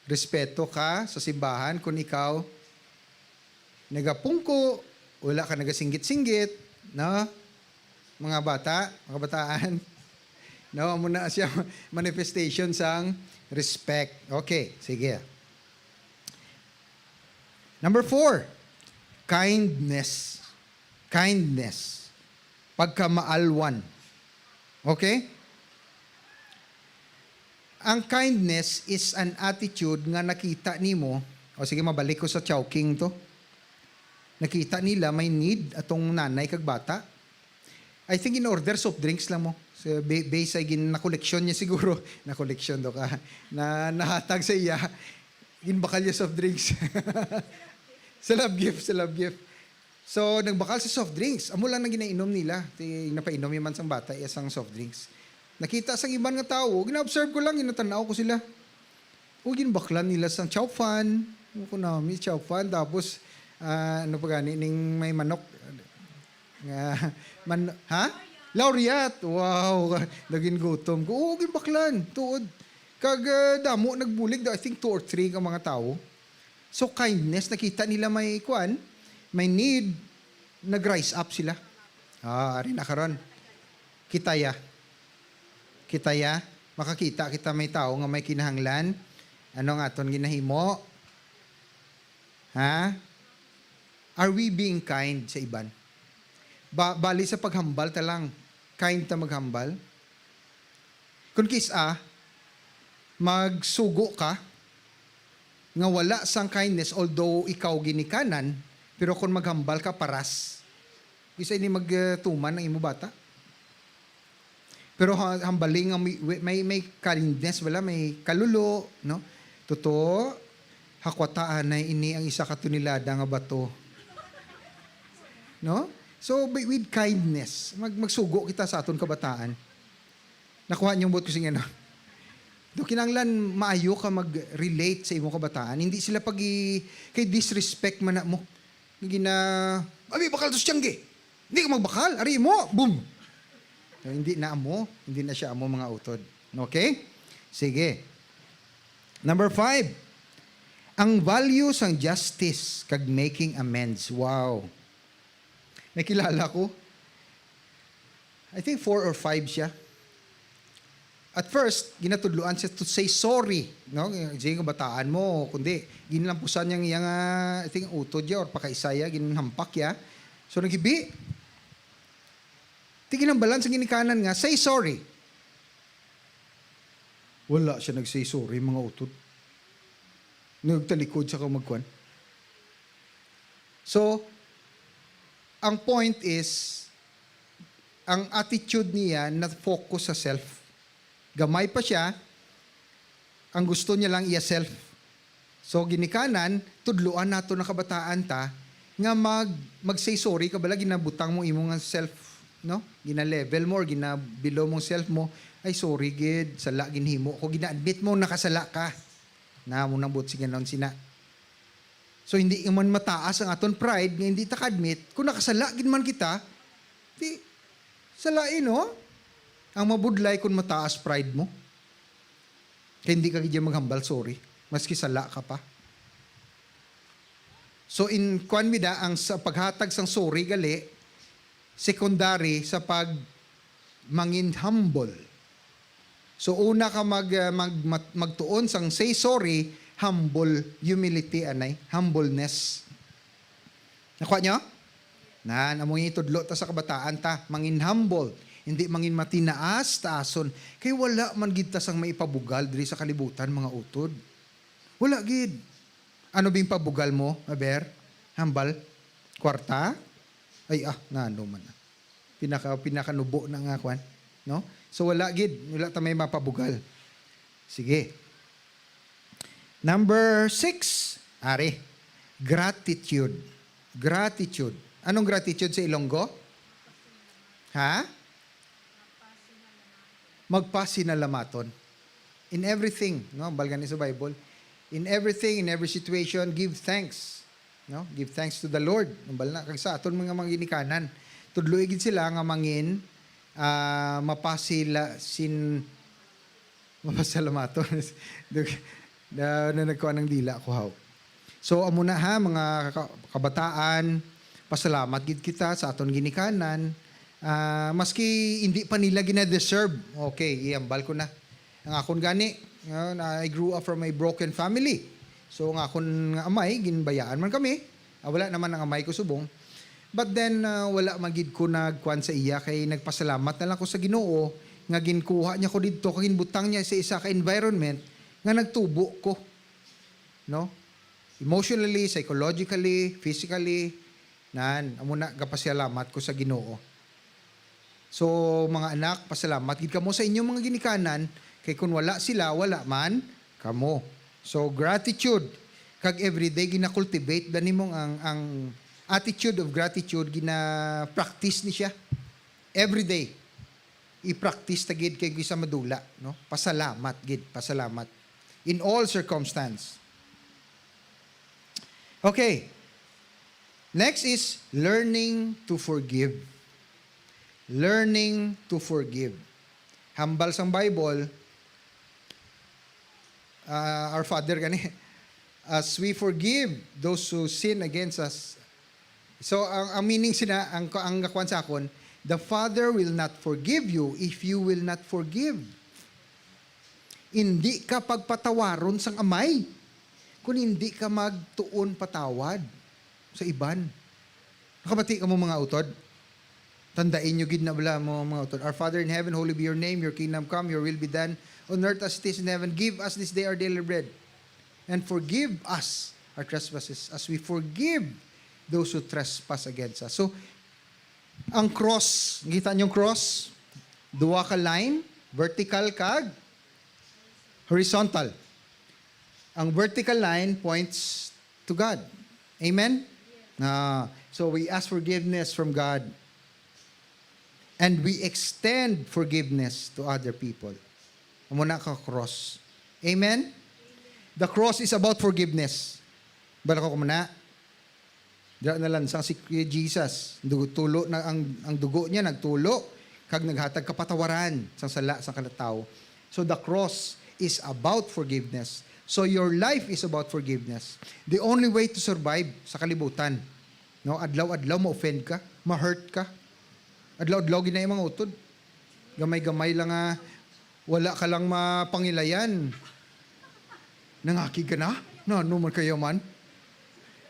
Respeto ka sa simbahan kung ikaw nagapungko, wala ka nagasinggit-singgit, no? Mga bata, mga kabataan, no? Muna siya manifestation sang respect. Okay, sige. Number 4, kindness. Kindness. Pagkamaalwan. Okay? Ang kindness is an attitude nga nakita nimo, o sige mabalik ko sa Chowking to. Nakita nila may need atong nanay kag bata. I think in order soft drinks lang mo. So, base ay na-collection niya siguro. Na-collection do ka. Nahatag sa iya. Ginbakal niya soft drinks. sa love gift. So, nagbakal sa soft drinks. Amo lang na ginainom nila. Napainom yung man sang bata, isang soft drinks. Nakita sa ibang nga tao, gina-observe ko lang, inatanaw ko sila. O ginbaklan nila sang chow fan. Ano ko namin, chow fan. Tapos, ano pa gani, ning may manok. Ha? Laureate. Wow. Naging gutom ko. Oo, ginbaklan. Tuod. Kag damo, nagbulig. I think 2 or 3 ang mga tao. So, kindness, nakita nila may kwan, may need, nag-rise up sila. Ari na karon. Kitaya, makakita kita may tao nga may kinahanglan. Ano nga aton ginahimo? Ha? Are we being kind sa iban? Bali sa paghambal talang, kind ta maghambal. Kung kisa, magsugo ka, nga wala sang kindness, although ikaw ginikanan, pero kung maghambal ka, paras. Isa ini magtuman ng imo bata. Pero hambaling may kindness wala, may kalulo, no? Totoo, hakwataan na ini ang isa katunilada nga bato. No? So with kindness, magsugo kita sa aton kabataan. Nakuha niyo bot ko sing ano. Do kinanglan maayo ka mag-relate sa imong kabataan, hindi sila kay disrespect man na mo. Abi bakal to siyangge. Hindi ka magbakal, ari mo, boom. So, hindi na siya amo mga utod. Okay? Sige. Number 5. Ang values ang justice kag making amends. Wow. May kilala ko. I think 4 or 5 siya. At first, ginatudluan siya to say sorry. No? Sige kabataan mo, kundi ginlampusan niyang iyang, I think, utod niya or pakaisaya, ginhampak ya. So, nagibi. Tigin ang balance ang ginikanan nga, say sorry. Wala siya nag-say sorry, mga utod. Nagtalikod siya kung magkuhan. So, ang point is, ang attitude niya na focus sa self. Gamay pa siya, ang gusto niya lang iya-self. So, ginikanan, tudluan nato na kabataan ta, nga mag-say sorry, kabala ginabutang mo imong self, no? Gina-level mo or gina-below mong self mo, ay sorry gid, sala ginhimo ko, gina-admit mo nakasala ka. Na mo nang butsi ganon sina. So hindi man mataas ang aton pride, nga hindi ta ka-admit, kung nakasala gid man kita, di salain no? Ang mabudlay kung mataas pride mo. Kaya hindi ka gid maghambal sorry, maski sala ka pa. So in kwan mida ang sa paghatag sang sorry gali secondary sa pag mangin humble. So una ka magtuon sang say sorry, humble, humility anay, humbleness. Nakuha nyo? Amoy itudlo ta sa kabataan ta, mangin humble, hindi mangin matinaas, taason. Kay wala man gid ta sang maipabugal diri sa kalibutan mga utod. Wala gid. Ano bing pabugal mo, aber? Hambal? Kwarta? Ay nano man. Pinakanubo na nga kwan, no? So wala gid, wala ta may mapabugal. Sige. Number 6, ari, gratitude. Gratitude. Anong gratitude sa Ilonggo? Ha? Magpasinalamaton. In everything, no? Balgan sa Bible. In everything, in every situation, give thanks. No? Give thanks to the Lord. Nambal na kag sa aton mga ginikanan. Tudloy gid sila nga mangin mapasalamaton. na nagkuha ng dila ko haw. So amo na ha mga kabataan, pasalamat gid kita sa aton ginikanan. Maski hindi pa nila gina-deserve. Okay, iambal ko na. Ang akon gani, I grew up from a broken family. So ang akon amay ginbayaan man kami. Wala naman ang amay ko subong. But then wala magid ko nagkuan sa iya kay nagpasalamat na lang ko sa Ginoo nga ginkuha niya ko didto kay ginbutang niya sa isa ka environment nga nagtubo ko. No? Emotionally, psychologically, physically, amo na gapasalamat ko sa Ginoo. So mga anak, pasalamat gid kamo sa inyong mga ginikanan kay kun wala sila, wala man kamo. So gratitude kag everyday gina-cultivate danimo ang attitude of gratitude gina-practice ni siya. Everyday i-practice ta gid kay sa madula, no? Pasalamat gid, pasalamat in all circumstance. Okay. Next is learning to forgive. Learning to forgive. Hambal sang Bible, our Father gani, as we forgive those who sin against us. So ang meaning sina ang kakuan sa akon, the Father will not forgive you if you will not forgive. Hindi ka pagpatawaron sang amay kung hindi ka magtuon patawad sa iban. Nakabati ka mo mga utod? Tandain nyo gid na bala mo mga utod. Our Father in heaven, holy be your name, your kingdom come, your will be done on earth as it is in heaven. Give us this day our daily bread. And forgive us our trespasses as we forgive those who trespass against us. So, ang cross, kita nyo cross? Duwa ka line, vertical kag horizontal. Ang vertical line points to God. Amen? So we ask forgiveness from God and we extend forgiveness to other people. Muna ka cross. Amen? The cross is about forgiveness. Bala ko muna. Diyan na lang sang si Jesus. Tulo na ang dugo niya nagtulo kag naghatag kapatawaran sang sala sa kanataw. So the cross is about forgiveness. So your life is about forgiveness. The only way to survive sa kalibutan, no, adlaw-adlaw ma-offend ka, ma-hurt ka. Adlaw-adlaw ginay mga utod. Gamay-gamay lang wala ka lang mapangilayan. Nangakig ka na? No, man kayo man.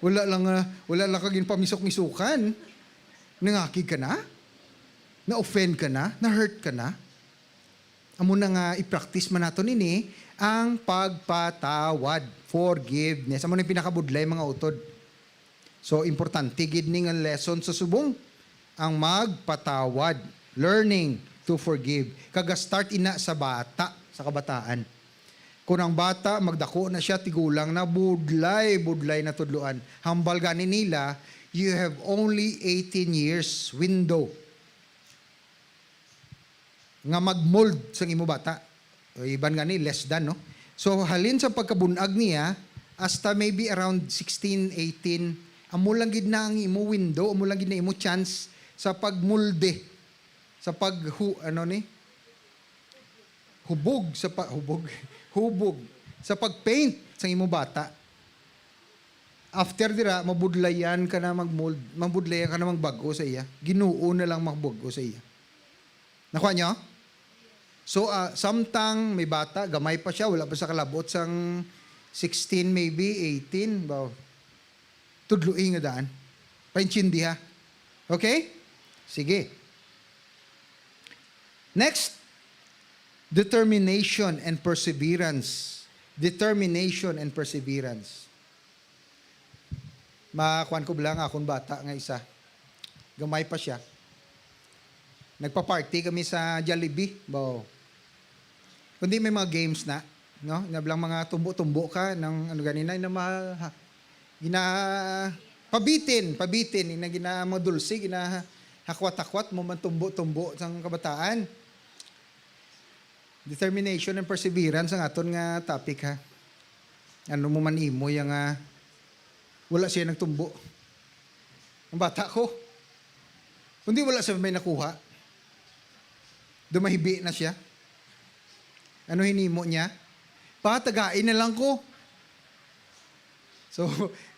Wala lang kagin pamisok-misukan. Nangakig ka na? Na-offend ka na? Na-hurt ka na? Amo na nga i-practice man nato nini ang pagpatawad, forgiveness. Amo na pinakabudlay mga utod. So importante gid ning lesson sa subong ang magpatawad, learning to forgive. Kaga start ina sa bata, sa kabataan. Kung ang bata magdako na siya tigulang na budlay na tudluan. Hambal gani nila, you have only 18 years window nga magmold sa imo bata. O iban gani less than, no? So halin sa pagkabunag niya hasta maybe around 16, 18, amo lang gid na ang imo window, amo lang gid na imo chance sa pagmulde, sa hubog sa pagpaint sa imo bata. after dira, mabudlayan ka na magmold, mabudlayan ka na magbago sa iya. Ginoo na lang magbago sa iya. Nakuha nyo? So, samtang may bata, gamay pa siya, wala pa sa kalabot sang 16 maybe, 18, ba? Tudluin nga daan. Paintindi ha. Okay? Sige. Next, determination and perseverance. Determination and perseverance. Makuan ko lang akong bata nga isa. Gamay pa siya. Nagpa-party kami sa Jollibee. Bao. Kundi may mga games na, no? Nablang mga tumbo-tumbo ka ng ano ganina na pabitin, ina gina mo dulce, gina hakwat-hakwat mo man tumbo-tumbo sang kabataan. Determination and perseverance ang aton nga topic ha. Ano mo man imo yang wala siya nagtumbo. Ang bata ko. Kundi wala siya may nakuha. Dumahibi na siya. Ano hinimo niya? Patagain na lang ko. So,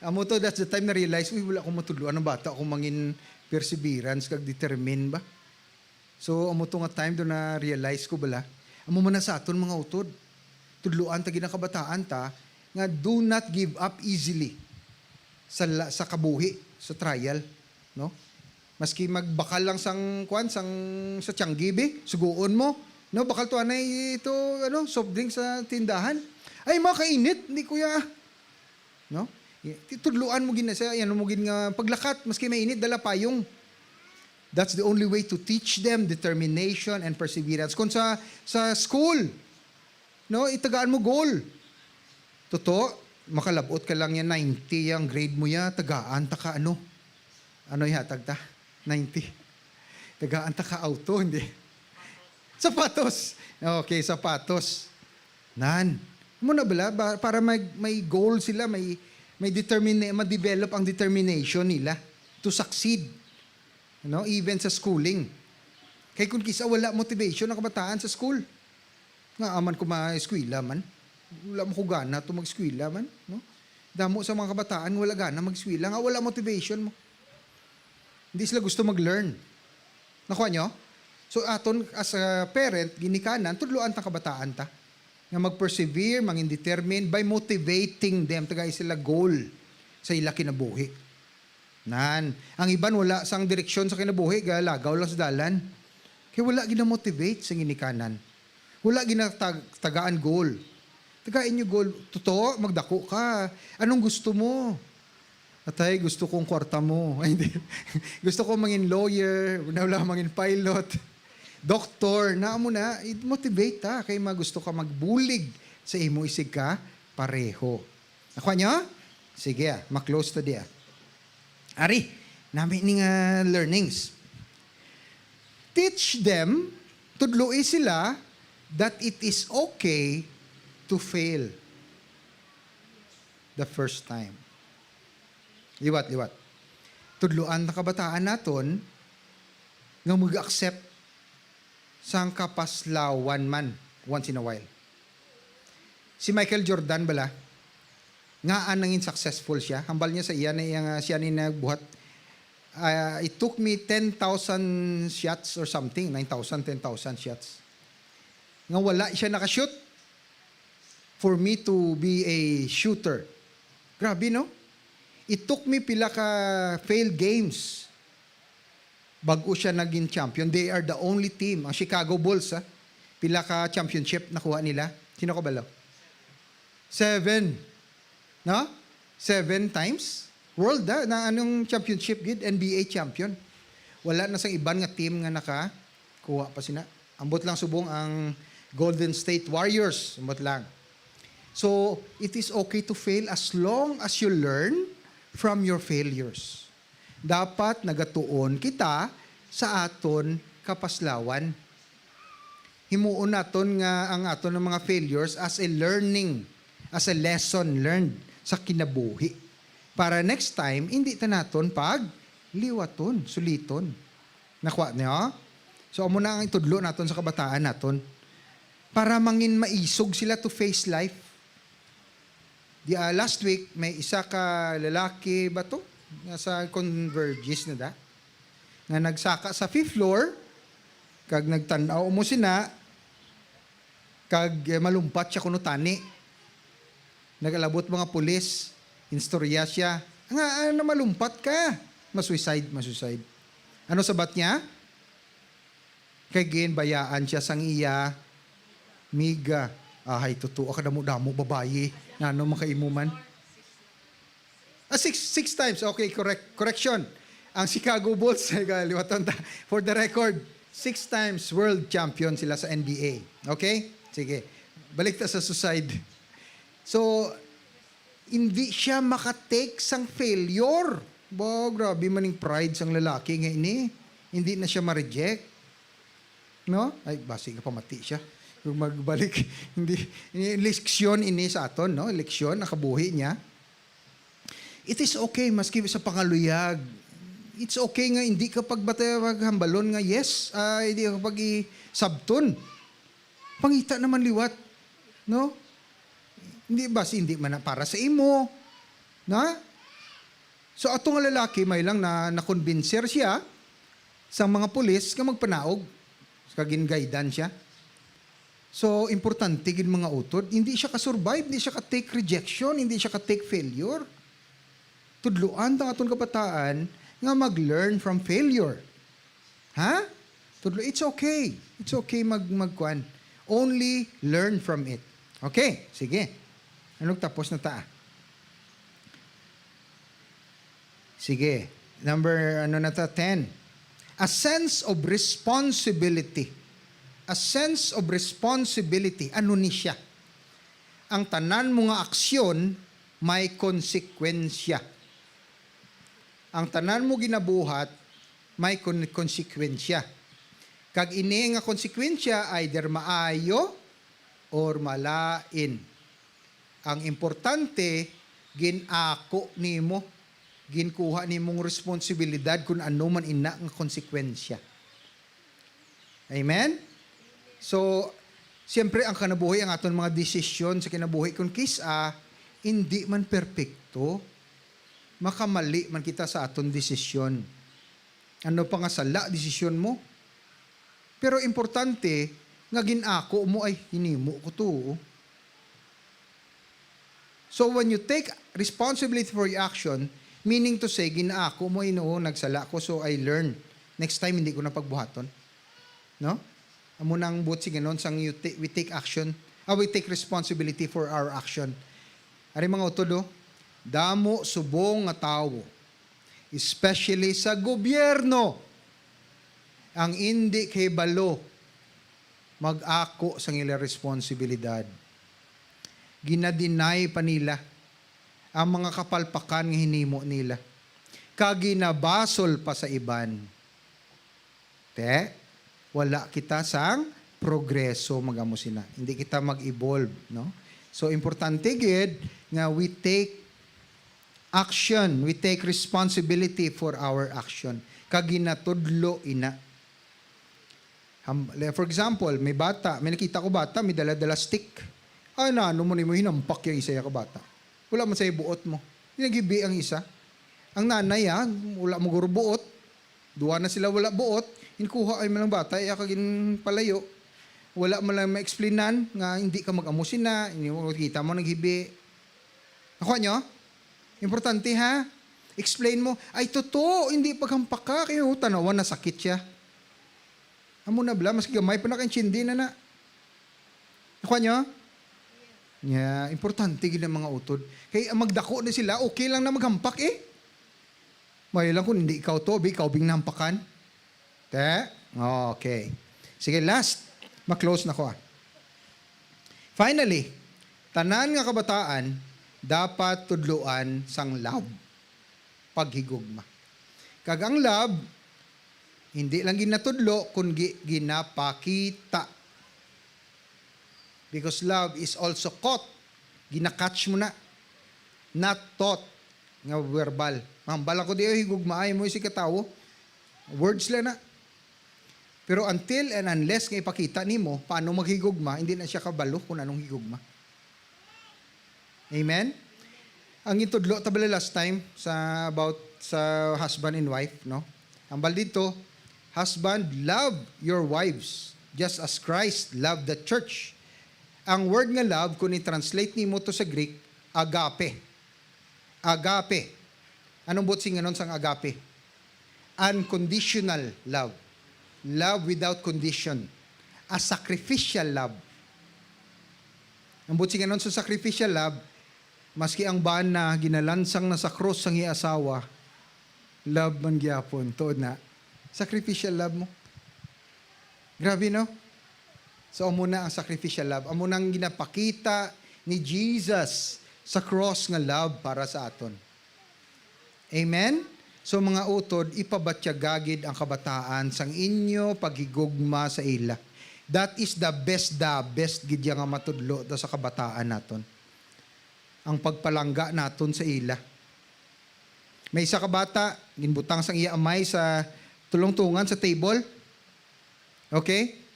amo to, that's the time na realize, wala akong matudluan ng bata, akong mangin perseverance, kag determine ba? So, amo to nga time doon na realize ko bala, amo man na sa aton mga utod. Tudluan tagi ng kabataan ta, nga do not give up easily sa kabuhi, sa trial, no? Maski magbakal lang sang sa Tianggibi, suguon mo, no, bakal to anay ito, soft drink sa tindahan. Ay, makainit, hindi kuya. No? Tudluan mo gina sa, mo gin nga paglakat, maski mainit, dala payong. That's the only way to teach them determination and perseverance. Kung sa school, no, itagaan mo goal. Totoo, makalabot ka lang yan, 90 yung grade mo ya, tagaan ta ka ano? Ano ihatag ta? 90. Tagaan ta ka auto, hindi. Sapatos. Okay, sapatos. Muna bala, para may goal sila, may ma-develop ang determination nila to succeed. No? Even sa schooling. Kaya kung kisa wala motivation ng kabataan sa school. Nga aman ko ma-eskwela man. Wala mo ko gana to mag-eskwela man. No? Damo sa mga kabataan, wala gana mag-eskwela. Nga wala motivation mo. Hindi sila gusto mag-learn. Nakuha nyo? So aton as a parent, ginikanan, tudluan ta kabataan ta. Nga mag-persevere, mangin-determine by motivating them. Tagay sila goal sa ila kinabuhi. Ang iban wala sang direksyon sa kinabuhi, galagaw lang sa dalan. Kaya wala gina-motivate sa ginikanan. Wala ginatagaan goal. Tagain nyo goal. Totoo, magdako ka. Anong gusto mo? Atay, gusto kong kwarta mo. Ay, hindi. Gusto kong mangin lawyer, wala mangin pilot, doktor, na mo na, motivate ta. Kaya gusto ka magbulig sa imo isig ka, pareho. Nakuha nyo? Sige, maklose to dia. Ari, namin ning learnings. Teach them, tudloi sila, that it is okay to fail the first time. Liwat. Tudluan na kabataan naton nga mag-accept sang kapaslawan man once in a while. Si Michael Jordan bala, nga nangin successful siya. Hambal niya sa iya na siya ni nagbuhat. It took me 10,000 shots or something, 9,000, 10,000 shots. Nga wala siya nakashoot for me to be a shooter. Grabe, no? It took me pila ka failed games bago siya naging champion. They are the only team. Ang Chicago Bulls, pila ka championship nakuha nila. Sino ko balaw? 7. No? 7 times. World, na anong championship gid? NBA champion. Wala na sa iban nga team nga nakakuha pa sina. Ambot lang subong ang Golden State Warriors. Ambot lang. So, it is okay to fail as long as you learn from your failures. Dapat nagatuon kita sa aton kapaslawan. Himuon naton nga ang aton ng mga failures as a learning, as a lesson learned sa kinabuhi. Para next time, hindi ta naton liwaton, suliton. Nakuha niyo? So, amo na ang itudlo naton sa kabataan naton. Para mangin maisog sila to face life. Last week, may isa ka lalaki ba to? Nasa Convergys na da. Nga nagsaka sa 5th floor, kag nagtanaw mo sina, kag malumpat siya kuno tani. Nagalabot mga pulis, instorya siya. Nga, ano malumpat ka? Masuicide. Ano sabat niya? Kay bayaan siya sang iya, miga. Ay, totoo ka damo-damo, babae. Na ano makaimuman? 6 times. Okay, correction. Ang Chicago Bulls, for the record, 6 times world champion sila sa NBA. Okay? Sige. Balik ta sa suicide. So, hindi siya makatake sang failure. Grabe maning pride sang lalaki nga ini. Hindi na siya ma-reject. No? Ay, basi ka pamati siya. Kung magbalik, hindi, leksyon ini sa aton, no? Leksyon, nakabuhi niya. It is okay, maski sa pangaluyag. It's okay nga, hindi ka maghambalon nga, yes, hindi ka pag-sabton. Pangita naman liwat. No? Hindi ba, hindi man para sa imo. Na? So, atong lalaki, may lang na nakonbinser siya sa mga pulis nga magpanaog. Kagin-guidan siya. So, importante gin mga utod. Hindi siya ka-survive, hindi siya ka-take rejection, hindi siya ka-take failure. Tudluan tang atong kabataan nga mag-learn from failure. Ha? Tudlo, it's okay. It's okay magkuan. Only learn from it. Okay, sige. Anong tapos na ta? Sige. Number, 10. A sense of responsibility. A sense of responsibility. Ano ni siya? Ang tanan mo nga aksyon, may konsekwensya. Ang tanan mo ginabuhat, may konsekwensya. Kag ini nga konsekwensya, either maayo or malain. Ang importante, ginako nimo, ginkuha nimong responsibilidad kung ano man ina nga konsekwensya. Amen? So, siyempre ang kanabuhi, ang aton mga desisyon sa kinabuhi kung kisa, hindi man perpekto. Makamali man kita sa aton desisyon. Ano pa nga sala, desisyon mo? Pero importante, nga ginako mo ay hinimo ko to. So when you take responsibility for your action, meaning to say, ginako mo, nagsala ko, so I learn. Next time, hindi ko na pagbuhaton. No? Amo nang butsi ganon sang we take action. We take responsibility for our action. Ari mga utodo, damo subong nga tawo, especially sa gobyerno, ang hindi kay balo mag-ako sang ila responsibilidad. Ginadinay pa nila ang mga kapalpakan nga hinimo nila. Kaginabasol pa sa iban. Wala kita sang progreso magamo sina. Hindi kita mag-evolve, no? So importante gid nga we take action, we take responsibility for our action. Kaginatudlo ina. For example, may nakita ko bata, may dala-dala stick. Ano mo nimo hinampak yung isa ka bata. Wala man sa buot mo. Ginagibi ang isa. Ang nanay wala mo guro buot. Duwa na sila wala buot. Inkuha ay malang bata, kagin palayo. Wala mo lang ma-explainan nga hindi ka mag-amusin na, kita mo naghibi. Nakuha nyo? Importante ha? Explain mo, ay totoo, hindi paghampak ka, kayo tanawan na sakit siya. Amo na bla, mas gamay pa na kang chindi na. Nakuha nyo? Yeah, importante gina mga utod. Kaya magdako na sila, okay lang na maghampak May lang kung hindi ikaw to, ikaw bing nahampakan. Okay. Sige, last. Ma-close na ko. Finally, tanan nga kabataan, dapat tudluan sang love. Paghigugma. Kag ang love, hindi lang ginatudlo, kundi ginapakita. Because love is also caught. Ginakatch mo na. Not taught. Nga verbal. Mambala ko di higugma ay mo si katawo. Words lang na. Pero until and unless nga ipakita nimo paano maghigugma, hindi na siya kabalo kung anong higugma. Amen? Ang itudlo tabala last time sa about sa husband and wife, no? Ang bal dito, husband, love your wives just as Christ loved the church. Ang word nga love, kung i-translate nimo to sa Greek, agape. Agape. Anong butsing nga nun sang agape? Unconditional love. Love without condition. A sacrificial love. Ang butsing nga nun sa sacrificial love, maski ang baan na ginalansang na sa cross sang iasawa, love man gyapon, tuod na. Sacrificial love mo. Grabe, no? So, amo na ang sacrificial love. Amo nang ginapakita ni Jesus sa cross nga love para sa aton. Amen? So, mga utod, ipabatyagagid ang kabataan sang inyo paghigugma sa ila. That is the best gidya nga matudlo sa kabataan naton. Ang pagpalangga naton sa ila. May isa ka bata, ginbutang sang iya amay sa tulong-tungan sa table. Okay?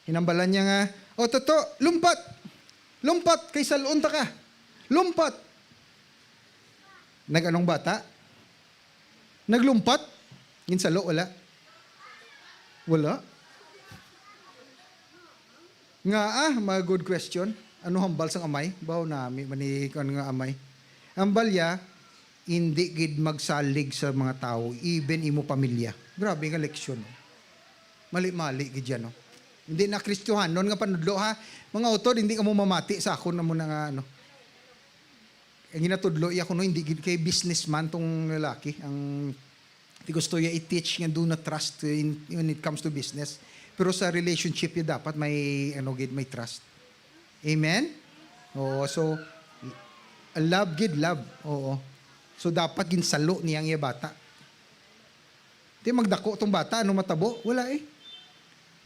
Hinambalan niya nga, "O toto, lumpat! Lumpat, kay salon ta ka! Lumpat!" Nag-anong bata? Naglumpat? Ginsalo, wala? Wala? Mga good question. Ano hambal sang amay? Baw nami, manikan nga amay. Ang balya, hindi gid magsalig sa mga tao, even imo pamilya. Grabe nga leksyon. Mali-mali gid yan, no? Hindi na Kristohan, noon nga panudlo ha. Mga utod, hindi ka mo mamati sa ako na mo na nga, ano. Ang ginatudlo, iya ko no, hindi gid kay businessman tong lalaki. Ang gusto niya i-teach nga do not trust when it comes to business. Pero sa relationship niya dapat may, may trust. Amen? Oo, so, love, gid love. Oo. So, dapat ginsalo niyang iya bata. Di magdako tong bata, ano matabo? Wala eh.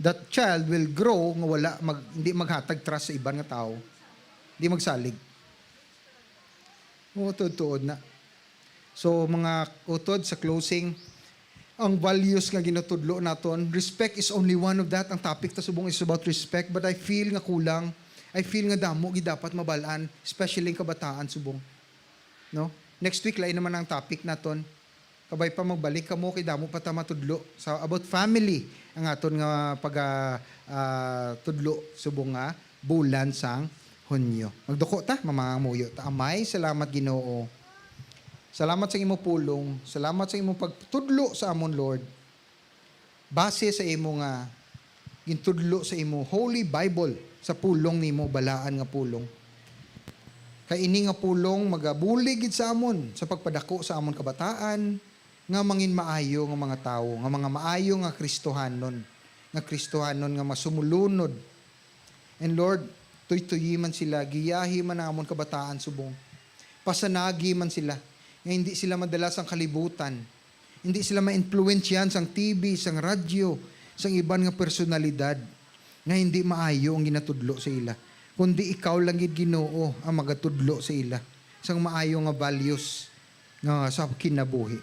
That child will grow nga wala, hindi maghatag trust sa ibang nga tao. Hindi magsalig. Oo, tuod na. So, mga utod sa closing, ang values nga ginatudlo naton, respect is only one of that. Ang topic ta subong is about respect, but I feel nga kulang. I feel nga damo gi dapat mabalaan, especially ang kabataan subong. No? Next week lain naman ang topic naton. Kabay pa magbalik kamo kay damo pa ta matudlo sa about family ang aton nga tudlo subong nga bulan sang Hunyo. Magduko ta, mamamuyo ta. Amay, salamat Ginoo. Salamat sa imo pulong. Salamat sa imo pagtudlo sa amon Lord. Base sa imo nga gintudlo sa imo Holy Bible sa pulong nimo balaan nga pulong. Kay ini nga pulong magabulig gid sa amon sa pagpadako sa amon kabataan nga mangin maayo nga mga tawo, nga mga maayo nga Kristohanon nga masumulunod. And Lord, tuy-tuyi man sila, giyahi man ang amon kabataan subong. Pasanagi man sila, nga hindi sila madalas ang kalibutan. Hindi sila ma-influensyahan sang TV, sang radyo, sang iban nga personalidad nga hindi maayo ang ginatudlo sa ila. Kundi ikaw lang gid Ginoo ang magatudlo sa ila. Sang maayo nga values nga sa kinabuhi.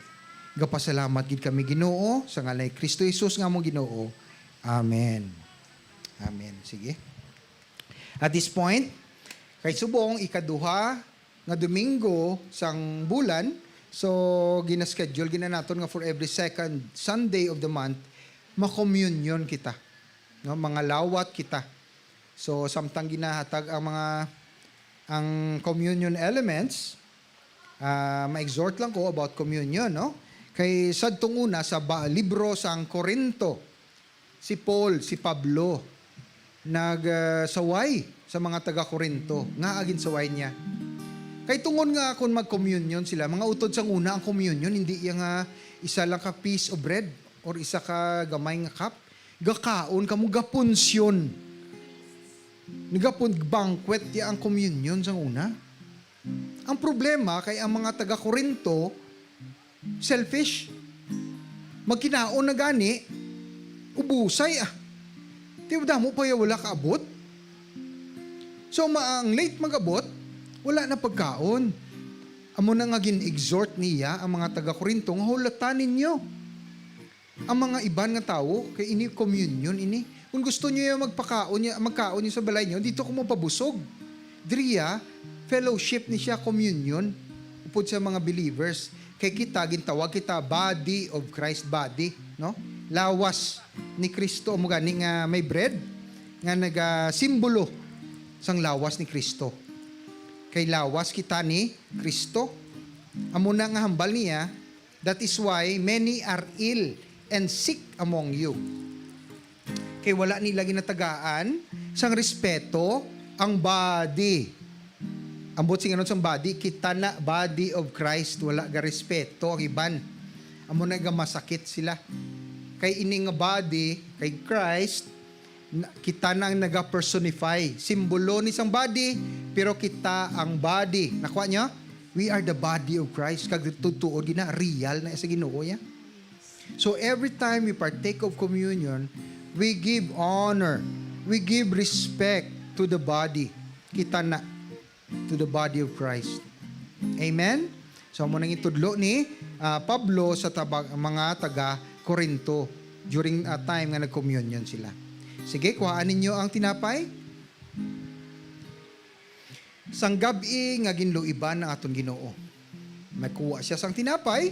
Gapasalamat gid kami Ginoo sa ngalan ni Kristo Jesus nga among Ginoo. Amen. Amen. Sige. At this point, kay subong ikaduha nga Domingo sang bulan, so gina-schedule naton nga for every second Sunday of the month, ma-communion kita. No, mga lawat kita. So samtang ginahatag ang communion elements, ma-exhort lang ko about communion, no? Kay sadtong una sa libro sang Korinto, si Paul, si Pablo, nagsaway sa mga taga-Korinto, nga agin saway niya. Kay tungon nga kung mag-communion sila, mga utod sang una ang communion, hindi yung isa lang ka piece of bread or isa ka gamay nga cup. Gakaon ka mo gapunsyon. Nagapon banquet ya ang communion sang una. Ang problema kay ang mga taga-Korinto, selfish. Magkinaon na gani, ubusay Tiwada mo pa wala kaabot. So ang late magabot, wala na pagkaon. Amo na nga gin-exhort niya ang mga taga-Korinto nga hulatanin ninyo. Ang mga iban nga tao, kay ini communion ini. Kung gusto niyo yung magkaon niyo sa balay niyo, dito ko mo pabusog. Driya, fellowship ni siya communion. upod sa mga believers. Kay kita gintawag kita body of Christ, body, no? Lawas ni Kristo mo gani nga may bread nga naga-simbolo sang lawas ni Kristo. Kay lawas kita ni Kristo. Amo na nga hambal niya, that is why many are ill and sick among you. Kay wala nila ginatagaan sang respeto ang body. Ambot sing anon sang body, kita na body of Christ, wala ga respeto ang iban. Amo na ga masakit sila. Kay ini nga body, kay Christ, kita na ang naga-personify. Simbolo ni sang body, pero kita ang body. Nakuha niya? We are the body of Christ. Kag tutuod gina, real na sa Ginoo ya. So every time we partake of communion, we give honor, we give respect to the body. Kita na to the body of Christ. Amen? So, mo nang itudlo ni Pablo sa mga taga Corinto during a time nga nag-communion sila. Sige, kuhaan ninyo ang tinapay. Sang gabi nga ginluiban ng aton Ginoo. Nagkuha siya sang tinapay.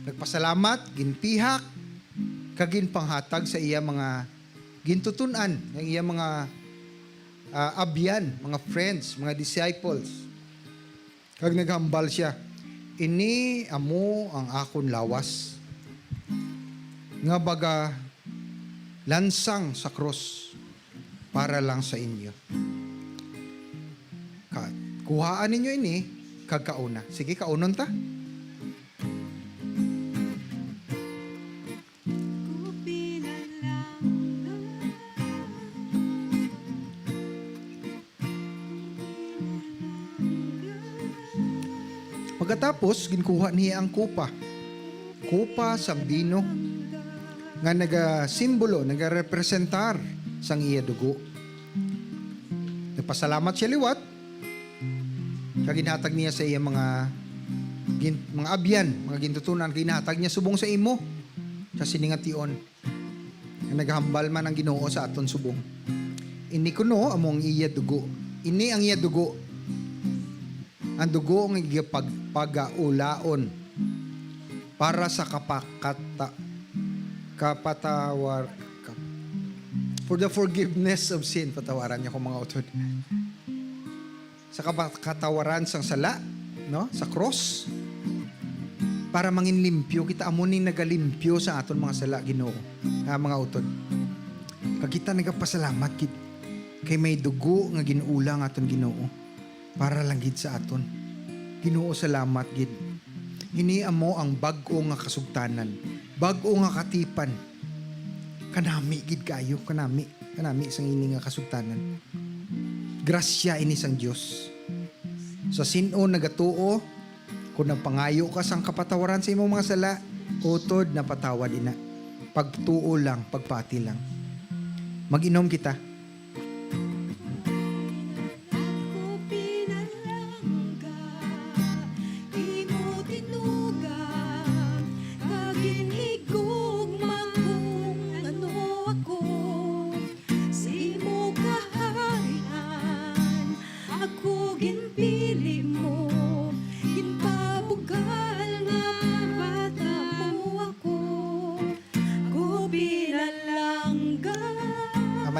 Nagpasalamat, ginpihak, kagin panghatag sa iya mga gintutunan, ang iya mga abyan, mga friends, mga disciples. Kag naghambal siya, ini amo ang akon lawas nga baga lansang sa cross para lang sa inyo. Kuhaan ninyo ini kag kauna. Sige, kaunon ta. Pagkatapos, ginkuha niya ang kupa. Kupa sang bino nga naga-simbolo, naga-representar sang iya dugo. Nagpasalamat siya liwat. Kaginhatag niya sa iya mga abyan, mga gintutunan, ginhatag niya subong sa imo sa siningation. Naghambal man ang Ginoo sa aton subong. Ini kuno among iya dugo. Ini ang iya dugo. Ang dugo ang pag-ulaon para sa for the forgiveness of sin. Patawaran niyo kung mga utod. Sa katawaran sang sala, no? Sa cross. Para mangin limpyo, kita amunin nagalimpyo sa aton mga sala, Ginoo. Mga utod. Kag kita nagapasalamat kay may dugo nga ginuulang aton Ginoo. Para lang gid sa aton. Ginoo, salamat gid. Ini amo ang bag-o nga kasugtanan. Bag-o nga katipan. Kanami gid kayo, kanami sang ini nga kasugtanan. Grasya ini sang Dios. Sa sin-o nagatuo, kung nagpangayo ka sang kapatawaran sa imong mga sala, utod na patawad ina. Pagtuo lang, pagpati lang. Mag-inom kita.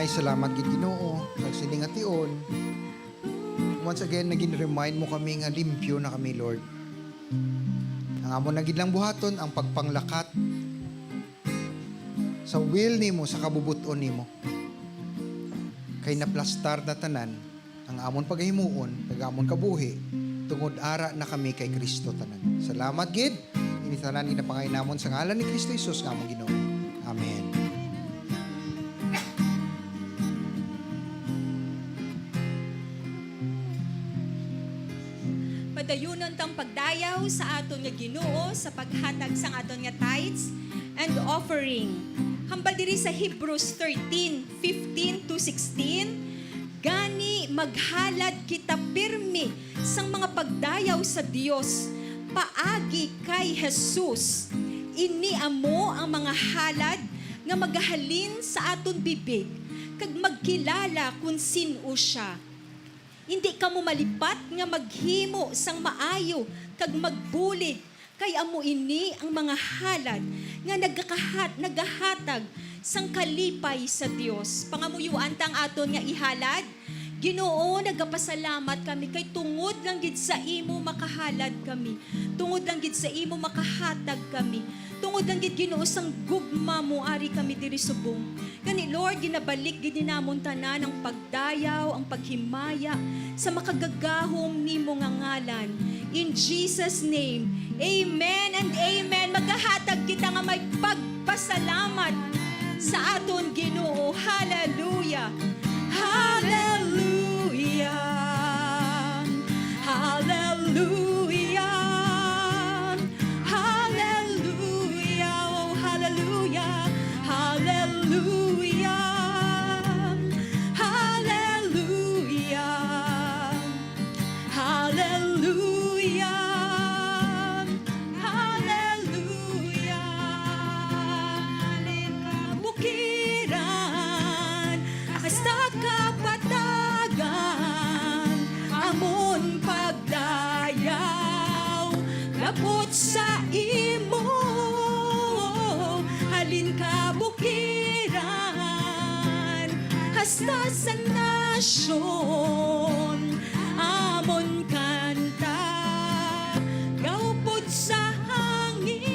May salamat gid Ginoo sa siningation. Once again naging remind mo kami nga limpyo na kami, Lord. Ang amo na gid lang buhaton ang pagpanglakat sa will nimo, sa kabubuton nimo. Kay naplastar na tanan ang amon paghimuon, kag amon kabuhi tungod ara na kami kay Kristo tanan. Salamat gid. Ini tanan ginapangaynamon sa ngalan ni Kristo Jesus nga among Ginoo. Amen. Padayunon tang pagdayaw sa aton nga Ginoo sa paghatag sang aton nga tithes and offering. Hambal diri sa Hebrews 13:15-16, gani maghalad kita pirmi sang mga pagdayaw sa Dios paagi kay Jesus. Ini amo ang mga halad nga magahalin sa aton bibig kag magkilala kung sino siya. Hindi ka mo malipat nga maghimo sang maayo kag magbulig. Kay amo ini ang mga halad nga nagahatag sang kalipay sa Dios. Pangamuyuan tang aton nga ihalad. Ginoo, nagapasalamat kami kay tungod lang gid sa imo makahalad kami. Tungod lang gid sa imo makahatag kami. Tungod lang gid Ginoo sang gugma mo ari kami diri subong. Kani Lord, ginabalik gid namon tanan ang pagdayaw, ang paghimaya sa makagagahom nimo nga ngalan. In Jesus name, amen and amen. Magahatag kita nga may pagpasalamat sa aton Ginoo. Hallelujah. Hallelujah. Hallelujah. Hallelujah. Oh, hallelujah. Hallelujah. Hallelujah. Hallelujah. Hallelujah. Bukiran, hasta kapatagan, amon pagdayaw, lapot sa imo, halin ka bukiran, hasta sa nasyon, amon kanta, gaupod sa hangin.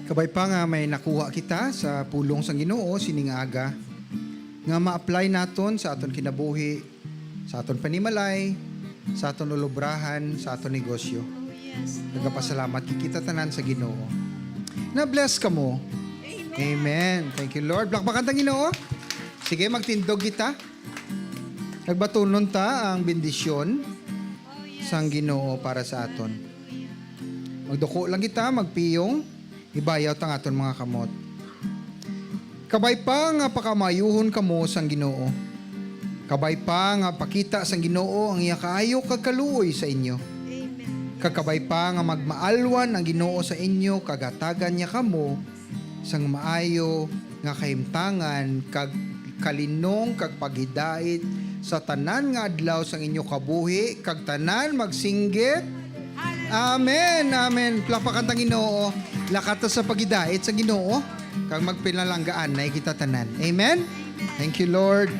Kabay pa nga may nakuha kita sa pulong sang Ginoo sining aga nga ma-apply naton sa aton kinabuhi, sa aton panimalay, sa aton ulubrahan, sa aton negosyo. Oh, yes. Nagapasalamat kita tanan sa Ginoo. Na-bless ka mo. Amen. Thank you, Lord. Plakpakan tang Ginoo. Sige, magtindog kita. Nagbatunon ta ang bendisyon sang Ginoo para sa aton. Magduko lang kita, magpiyong, ibayaw tang aton mga kamot. Kabay pa nga pakamayuhon kamo sang Ginoo. Kabay pa nga pakita sang Ginoo ang iya kaayo kag kaluoy sa inyo. Amen. Kakabay pa nga magmaalwan ang Ginoo sa inyo, kagatagan niya kamo sang maayo nga kahimtangan kag kalinong kag paghidait sa tanan nga adlaw sang inyo kabuhi kag tanan magsinggit. Amen. Amen. Plapakan tang Ginoo. Lakata sa paghidait sa Ginoo kag magpinalanggaan na kita tanan. Amen. Thank you, Lord.